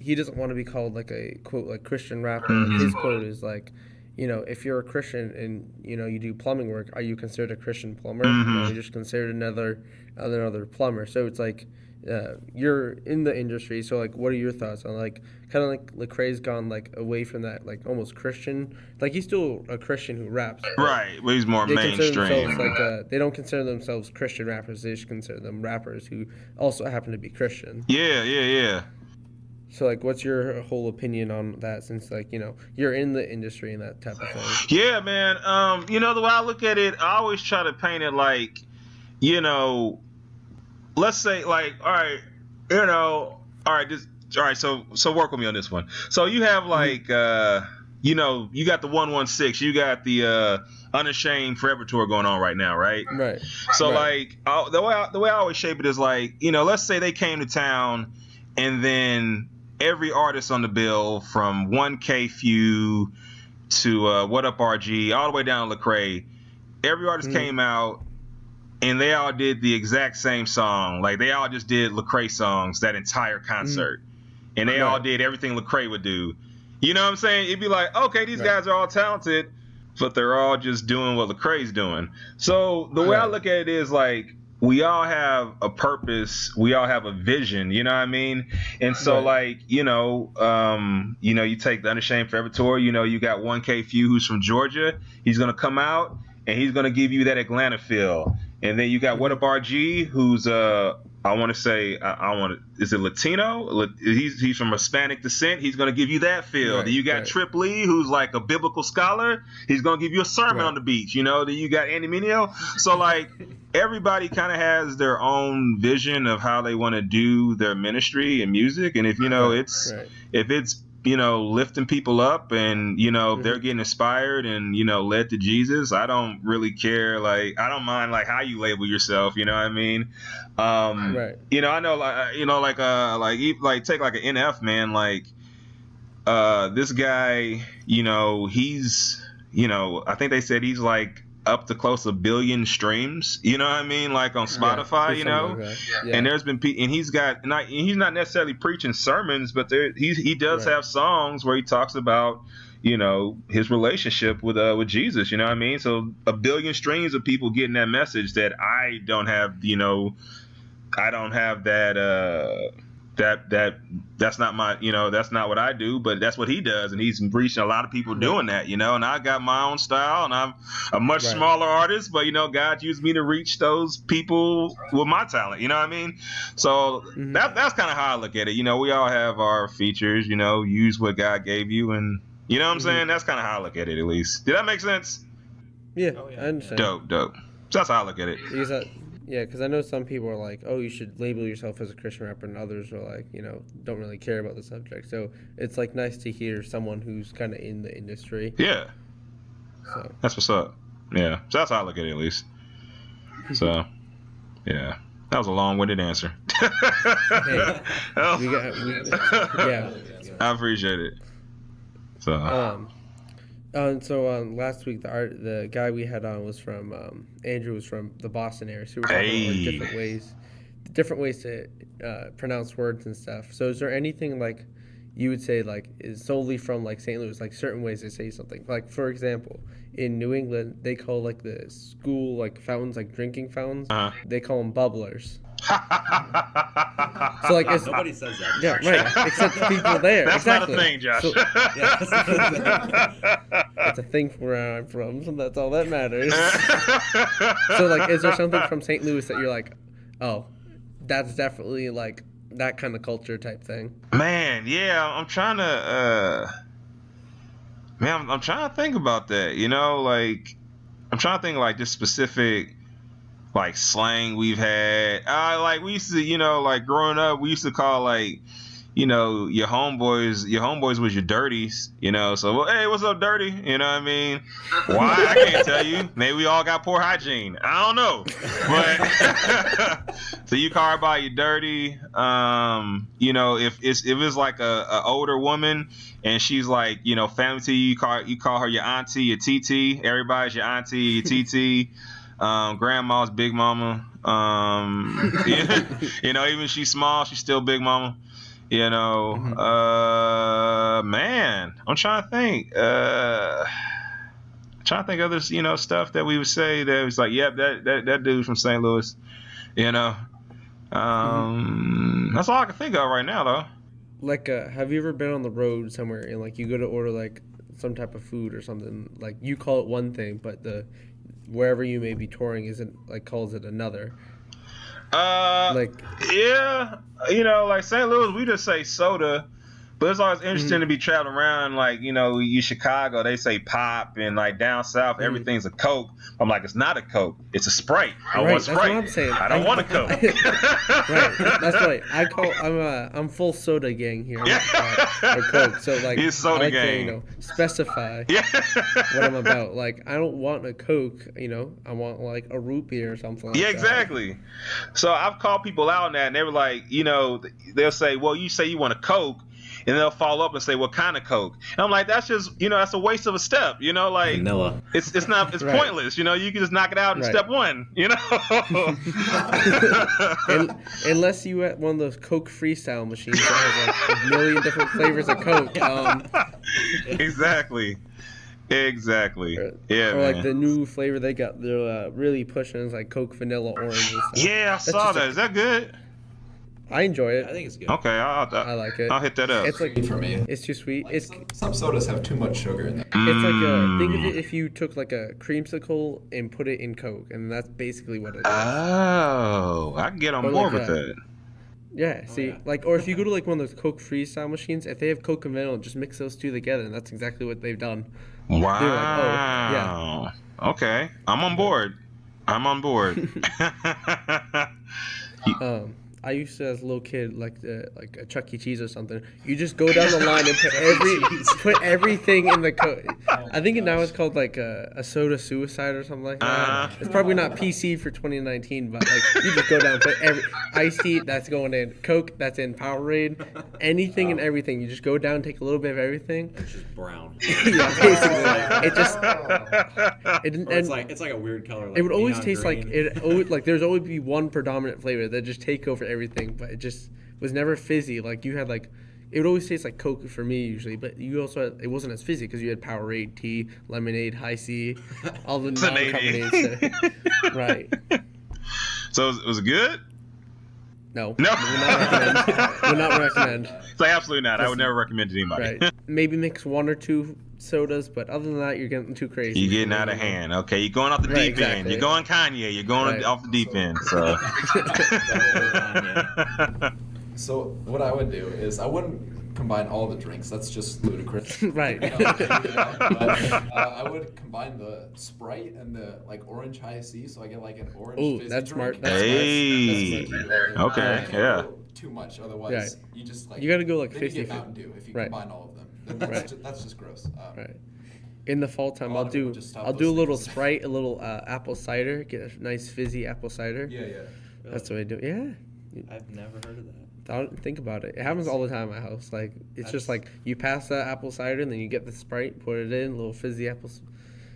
he doesn't want to be called like a quote like Christian rapper. His quote is like, if you're a Christian and you do plumbing work, are you considered a Christian plumber? No, you're just considered another plumber. So it's like you're in the industry. So like, what are your thoughts on like kind of like Lecrae's gone like away from that like almost Christian? Like he's still a Christian who raps, right? But he's more mainstream. They don't consider themselves Christian rappers. They just consider them rappers who also happen to be Christian. Yeah. So, like, what's your whole opinion on that? Since, like, you're in the industry and that type of thing. Yeah, man. The way I look at it, I always try to paint it like, let's say, like, all right, so work with me on this one. So you have like, you got the 116, you got the Unashamed Forever tour going on right now, right? Right. So right. like, the way I always shape it is like, let's say they came to town, and then every artist on the bill, from 1K Few to What Up RG, all the way down to Lecrae, every artist came out, and they all did the exact same song. Like, they all just did Lecrae songs that entire concert. And they all did everything Lecrae would do. You know what I'm saying? It'd be like, okay, these guys are all talented, but they're all just doing what Lecrae's doing. So the way I look at it is like, we all have a purpose, we all have a vision, you know what I mean? And so like, you take the Unashamed Forever tour, you got 1K Few, who's from Georgia. He's going to come out and he's going to give you that Atlanta feel. And then you got What Up RG, who's is it Latino? He's from Hispanic descent. He's going to give you that feel. Then you got Trip Lee, who's like a biblical scholar. He's going to give you a sermon on the beach. Then you got Andy Mineo. So like, everybody kind of has their own vision of how they want to do their ministry and music. And if if it's lifting people up, and if they're getting inspired and led to Jesus, I don't really care. Like, I don't mind like how you label yourself. You know what I mean? I know like take like an NF, man. Like this guy, he's I think they said he's like up to close to 1 billion streams, you know what I mean, like on Spotify, and there's been and he's not necessarily preaching sermons, but he does have songs where he talks about his relationship with Jesus, you know what I mean? So 1 billion streams of people getting that message that I don't have, I don't have that that's not my, that's not what I do, but that's what he does, and he's reaching a lot of people doing that, and I got my own style, and I'm a much smaller artist, but God used me to reach those people with my talent, you know what I mean? So that's kind of how I look at it. We all have our features, use what God gave you, and you know what I'm saying? That's kind of how I look at it, at least. Did that make sense? Yeah, I understand. Dope. So that's how I look at it. Because I know some people are like, oh, you should label yourself as a Christian rapper, and others are like, don't really care about the subject. So it's like nice to hear someone who's kind of in the industry. Yeah. So that's what's up. Yeah. So that's how I look at it, at least. So, yeah. That was a long-winded answer. Yeah. I appreciate it. So. Last week the guy we had on was from Andrew was from the Boston area, so we're talking about like different ways to pronounce words and stuff. So is there anything like you would say like is solely from like St. Louis, like certain ways to say something? Like for example, in New England they call like the school like fountains, like drinking fountains, they call them bubblers. So like nobody says that. Yeah, right. Except the people there. That's exactly. Not a thing, Josh. So, it's a thing from where I'm from, so that's all that matters. So like, is there something from St. Louis that you're like, oh, that's definitely like that kind of culture type thing? Man, yeah, I'm trying to. I'm trying to think about that. Like I'm trying to think like this specific. Like slang we've had, like we used to, like growing up, we used to call like, your homeboys was your dirties, so hey, what's up, dirty? You know what I mean? Why? I can't tell you. Maybe we all got poor hygiene. I don't know, but so you call everybody your dirty. If it's like a older woman and she's like, family to you, you call her your auntie, your TT. Everybody's your auntie, your TT. Grandma's big mama. Even she's small, she's still big mama. Man, I'm trying to think. Of this, stuff that we would say that was like, yep, that dude's from St. Louis. That's all I can think of right now, though. Like, have you ever been on the road somewhere and like you go to order like some type of food or something, like you call it one thing, but wherever you may be touring isn't like calls it another? Like St. Louis, we just say soda. But it's always interesting to be traveling around, like, you Chicago, they say pop, and like down south, everything's a Coke. I'm like, it's not a Coke, it's a Sprite. I want Sprite. That's what I'm saying. I don't want a Coke. Right, that's right. I'm full soda gang here. Or Coke. So like, He's soda I like gang. to, specify what I'm about. Like, I don't want a Coke. I want like a root beer or something. Like Yeah, that. exactly. So I've called people out on that, and they were like, they'll say, well, you say you want a Coke, and they'll follow up and say, what kind of Coke? And I'm like, that's just, that's a waste of a step, like vanilla. It's not, it's Right. pointless, you can just knock it out in Right. step one, Unless you at one of those Coke freestyle machines that has like a million different flavors of Coke. Exactly. Yeah, or like man. the new flavor they're really pushing is like Coke vanilla orange and stuff. Yeah, I saw that. Is that good? I enjoy it. I think it's good. Okay, I like it. I'll hit that up. It's like For me, it's too sweet. like, It's some sodas have too much sugar in them. It's like think of it if you took like a creamsicle and put it in Coke, and that's basically what it is. Oh, I can get on Or board like with that. Yeah, see, yeah. like, or if you go to like one of those Coke freestyle machines, if they have Coke and vanilla, just mix those two together, and that's exactly what they've done. Wow. Okay, I'm on board. I used to, as a little kid, like a Chuck E. Cheese or something. You just go down the line and put everything in the Coke. I think now it's called like a soda suicide or something like that. It's probably not PC for 2019, but like you just go down and put every iced tea that's going in, Coke that's in, Powerade, anything and everything. You just go down, take a little bit of everything. It's just brown. Yeah, basically. It just It's like a weird color. Like it would always neon taste green. like there's always be one predominant flavor that just take over everything, but it just was never fizzy. Like you had like it would always taste like Coke for me usually, but you also had, it wasn't as fizzy because you had Powerade, tea, lemonade, High C, all the non-carbonated. Right. So was it good? No. No. Would not recommend. So absolutely not. I would never recommend it to anybody. Right. Maybe mix one or two sodas, but other than that, you're getting too crazy. You're getting out of hand. Okay, you're going off the deep end. You're going Kanye. You're going off the deep end. So. So what I would do is I wouldn't combine all the drinks. That's just ludicrous. Right. But, I would combine the Sprite and the like orange High C, so I get like an orange Ooh, fizzy that's drink. smart. That's Hey. Okay. Can't Yeah. go too much, otherwise you just like You gotta go like then you 50. get Mountain Dew if you Right. combine all of them. Then that's just gross. Right. In the fall time, A lot I'll of people do just stop a little listening. Sprite, a little apple cider, get a nice fizzy apple cider. Yeah. That's what I do. Yeah. I've never heard of that. Think about it. It happens all the time at my house. Like it's just like you pass that apple cider and then you get the Sprite, put it in, a little fizzy apples.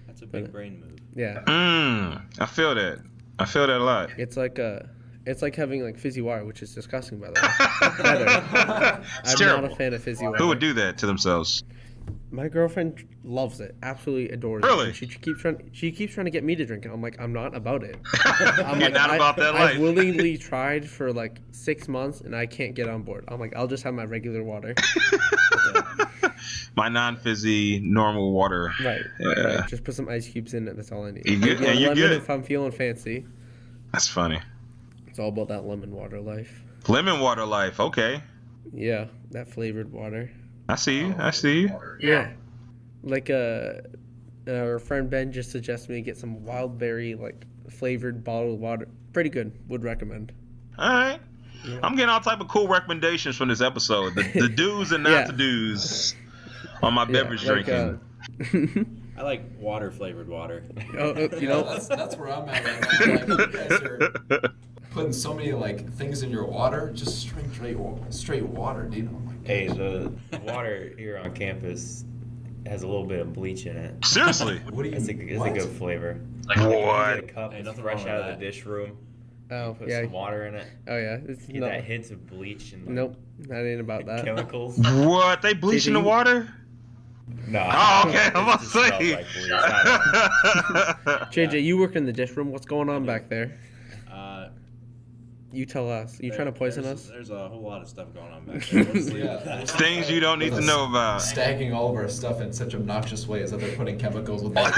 That's a big brain move. Yeah. I feel that. I feel that a lot. It's like having like fizzy water, which is disgusting by the way. Better. I'm terrible. not a fan of fizzy water. Who would do that to themselves? My girlfriend loves it, absolutely adores it. Really? And she keeps trying to get me to drink it. I'm like, I'm not about it. You're not about that life. I've willingly tried for like 6 months and I can't get on board. I'm like, I'll just have my regular water. My non-fizzy normal water. Right. Yeah. Right. Just put some ice cubes in it. That's all I need. You good? Maybe a Yeah, you lemon good. if I'm feeling fancy. That's funny. It's all about that lemon water life. Lemon water life. Okay. Yeah, that flavored water. I see you. Yeah. Like our friend Ben just suggested me get some wild berry like flavored bottled water. Pretty good. Would recommend. All right. Yeah. I'm getting all type of cool recommendations from this episode. The do's and not the do's on my beverage drinking. I like water flavored water. That's where I'm at right now. Like, you guys are putting so many like things in your water. Just straight water, dude. Oh my gosh. Hey, the water here on campus has a little bit of bleach in it. Seriously. What do you? It's a good flavor. What? You get a cup Hey, that's nothing fresh wrong out with of the that. dish room. Oh Put yeah. some water in it. Oh yeah. It's Get that hints of bleach and Nope. That ain't about that. chemicals. What? They bleach in the water? No. Oh, okay. I'm about to It just smells say. like bleach. I don't know. JJ, you work in the dish room. What's going on back there? You tell us. You trying to poison us? There's a whole lot of stuff going on back there. Let's leave it at that. Things you don't need to know about. Stacking all of our stuff in such obnoxious ways that they're putting chemicals with that.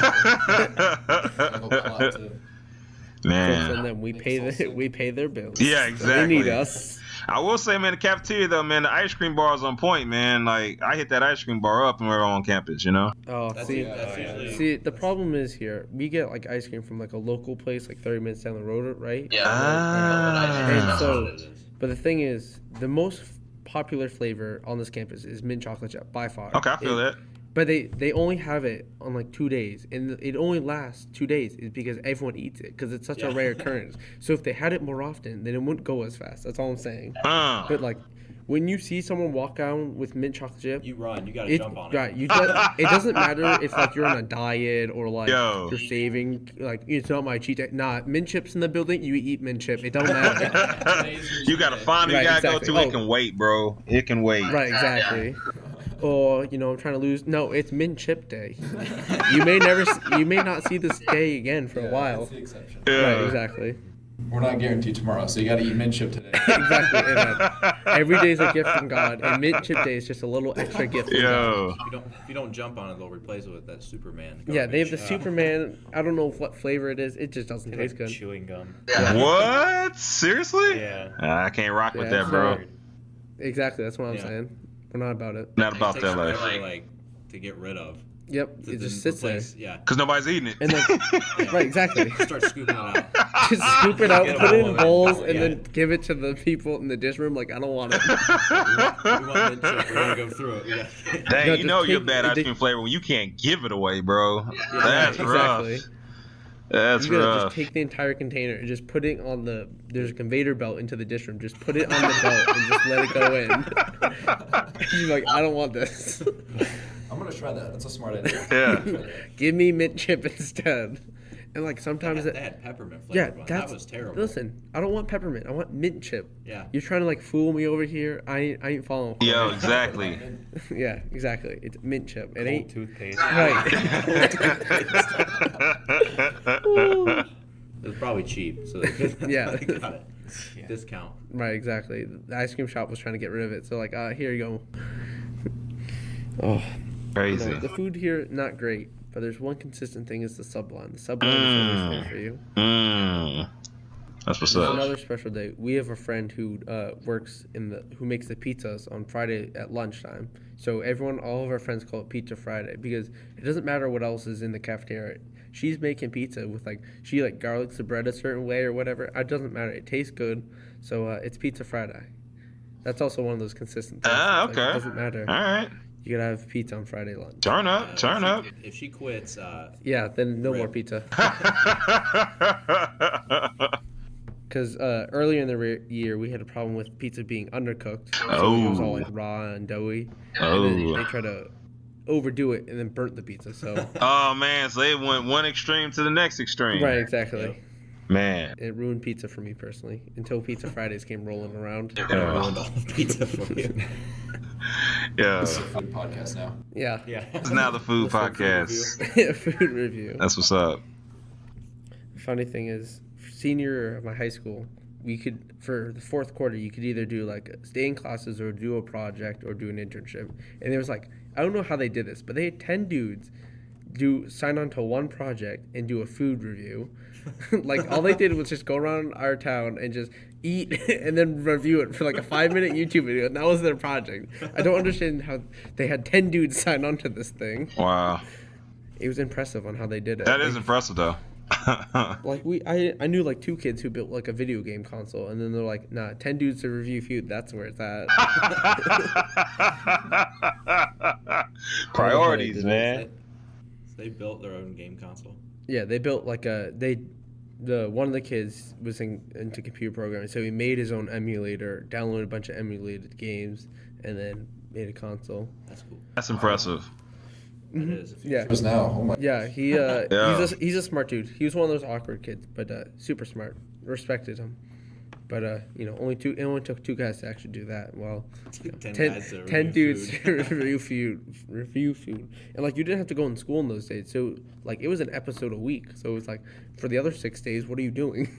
Man. And then we pay their bills. Yeah, exactly. They need us. I will say, man, the cafeteria though, man, the ice cream bar is on point, man. Like I hit that ice cream bar up when we were on campus, you know. Oh, That's see, usually- see, the problem is here. We get like ice cream from like a local place, like 30 minutes down the road, right? Ah. And so, but the thing is, the most popular flavor on this campus is mint chocolate chip by far. Okay, I feel that. But they only have it on like 2 days, and it only lasts 2 days, is because everyone eats it because it's such a rare occurrence. So if they had it more often, then it wouldn't go as fast. That's all I'm saying. But like, when you see someone walk down with mint chocolate chip, You run. You gotta jump on it. right? It doesn't matter if like you're on a diet or like you're saving. Like it's not my cheat day. Nah, mint chips in the building. You eat mint chip. It don't matter. You gotta find it. You gotta go to. It can wait, bro. It can wait. Right, exactly. Or I'm trying to lose. No, it's mint chip day. You may not see this day again for a while. That's the exception. Right, exactly. We're not guaranteed tomorrow, so you got to eat mint chip today. Exactly. Every day is a gift from God, and mint chip day is just a little extra gift from God. If you don't jump on it, they'll replace it with that Superman. Yeah, they have the Superman. I don't know what flavor it is. It just doesn't taste good. Chewing gum. What? Seriously? Yeah. I can't rock with that, it's bro. not- Exactly. That's what I'm saying. We're not about it. Not about It that takes life. forever, to get rid of. Yep. To It just then sits there. replace- Yeah. Because nobody's eating it. And then, right, exactly. Start scooping it out. Just scoop it out, Get put it all in of it. bowls, and Yeah. then give it to the people in the dish room. Like, I don't want it. We want mint chip. We're gonna go through it. Yeah. Dang, No, you know just you're take- bad ice they- cream flavor when you can't give it away, bro. That's exactly. rough. That's You gotta rough. just take the entire container and just put it on there's a conveyor belt into the dish room. Just put it on the belt and just let it go in. You're like, I don't want this. I'm going to try that. That's a smart idea. Yeah. Give me mint chip instead. And like sometimes They had peppermint yeah, flavored one. that's That was terrible. Listen, I don't want peppermint. I want mint chip. Yeah. You're trying to like fool me over here. I ain't falling for Yo, it. exactly. Yeah, exactly. It's mint chip. It Cold ain't toothpaste. right. It was probably cheap, so they Yeah. they got it. Discount. Right, exactly. The ice cream shop was trying to get rid of it. So like, here you go. Oh, Crazy. the food here not great, but there's one consistent thing is the sub line. The sub line is always there for you. That's what's There's up. another special day. We have a friend who works who makes the pizzas on Friday at lunchtime. So all of our friends call it Pizza Friday because it doesn't matter what else is in the cafeteria. She's making pizza with she garlics the bread a certain way or whatever. It doesn't matter. It tastes good. So it's Pizza Friday. That's also one of those consistent things. It's Okay. it doesn't matter. All right. You gotta have pizza on Friday lunch. Turn up. Turn up. If she quits, Yeah, then no more Rip. pizza. Because earlier in the year, we had a problem with pizza being undercooked. So it was all raw and doughy. And then they tried to overdo it and then burnt the pizza. So Oh man, so they went one extreme to the next extreme. right, exactly. Man. It ruined pizza for me personally until Pizza Fridays came rolling around. ruined all the pizza for you. Yeah. This is a food podcast now. Yeah. Yeah. It's now the food podcast. Food review. That's what's up. Funny thing is, senior year of my high school, we could, for the fourth quarter, you could either do stay in classes or do a project or do an internship. And there was I don't know how they did this, but they had 10 dudes sign on to one project and do a food review. All they did was just go around our town and just eat and then review it for a 5-minute YouTube video. And that was their project. I don't understand how they had 10 dudes sign on to this thing. Wow. It was impressive on how they did it. That is impressive though. I knew 2 kids who built a video game console, and then they're like, nah, 10 dudes to review food, that's where it's at. Priorities, man. They built their own game console. Yeah, they built one of the kids was into computer programming, so he made his own emulator, downloaded a bunch of emulated games, and then made a console. That's cool. That's impressive. It is. Yeah. It was now. Oh my. Yeah, Yeah. he's a smart dude. He was one of those awkward kids, but super smart. Respected him. But it only took 2 guys to actually do that. Well, 10 10 guys to 10 review dudes food. to review food. And you didn't have to go in school in those days. So it was an episode a week. So it was for the other 6 days, what are you doing?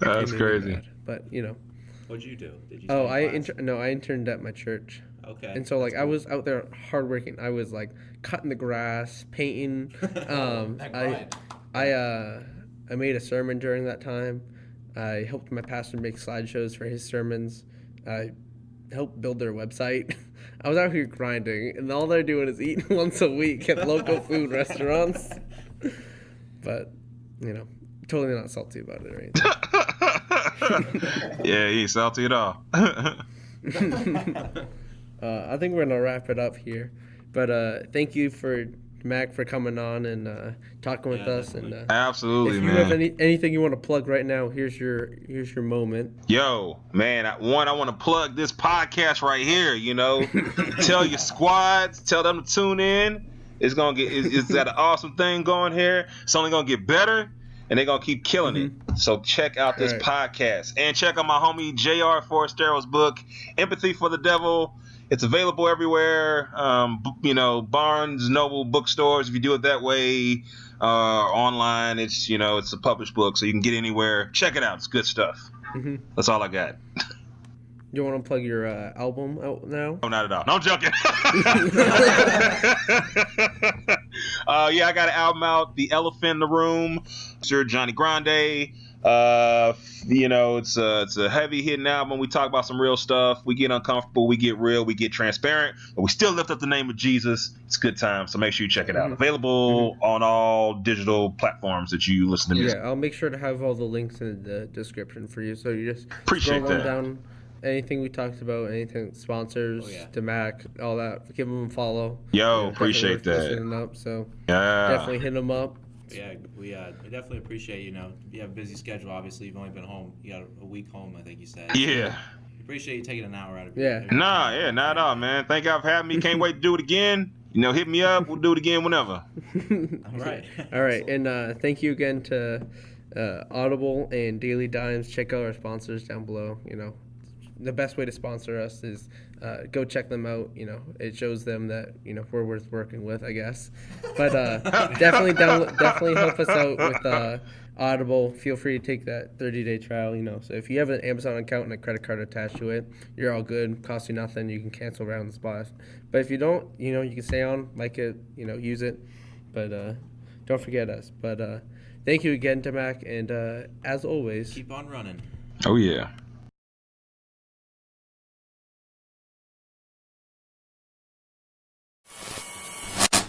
That's It made me crazy. mad. But What'd you do? Did you? Oh, stay in class? I interned at my church. Okay. And so like I was out there hard working. I was like cutting the grass, painting. I made a sermon during that time. I helped my pastor make slideshows for his sermons. I helped build their website. I was out here grinding, and all they're doing is eating once a week at local food restaurants. But, totally not salty about it or anything. Yeah, he ain't salty at all. I think we're going to wrap it up here. But thank you for Mac for coming on and talking with us. Definitely. And absolutely, if you man. have anything you want to plug right now, here's your moment. Yo, man, I want to plug this podcast right here. Tell your squads, tell them to tune in. It's got an awesome thing going here. It's only gonna get better, and they're gonna keep killing it. So check out this podcast and check out my homie J.R. Forestero's book, Empathy for the Devil. It's available everywhere, Barnes Noble bookstores. If you do it that way, online, it's a published book, so you can get anywhere. Check it out; it's good stuff. Mm-hmm. That's all I got. You want to plug your album out now? No, not at all. No, I'm joking. I got an album out, The Elephant in the Room, Sir Johnny Grande. It's a heavy hitting album. We talk about some real stuff. We get uncomfortable. We get real. We get transparent. But we still lift up the name of Jesus. It's a good time. So make sure you check it out. Available on all digital platforms that you listen to music. Yeah, I'll make sure to have all the links in the description for you. So you just appreciate scroll that. Down anything we talked about, anything sponsors, DaMac, all that. Give them a follow. Yo, appreciate that. Up, so definitely hit them up. Yeah, we definitely appreciate, you have a busy schedule, obviously. You've only been home. You got a week home, I think you said. Yeah. So appreciate you taking an hour out of your not at all, man. Thank y'all for having me. Can't wait to do it again. Hit me up. We'll do it again whenever. All right. All right. And thank you again to Audible and Daily Dimes. Check out our sponsors down below. The best way to sponsor us is go check them out. It shows them that we're worth working with, I guess. But definitely help us out with Audible. Feel free to take that 30-day trial. So if you have an Amazon account and a credit card attached to it, you're all good. Costs you nothing. You can cancel right on the spot. But if you don't, you can stay on, like it, use it. But don't forget us. But thank you again, DaMac, and as always, keep on running. Oh yeah.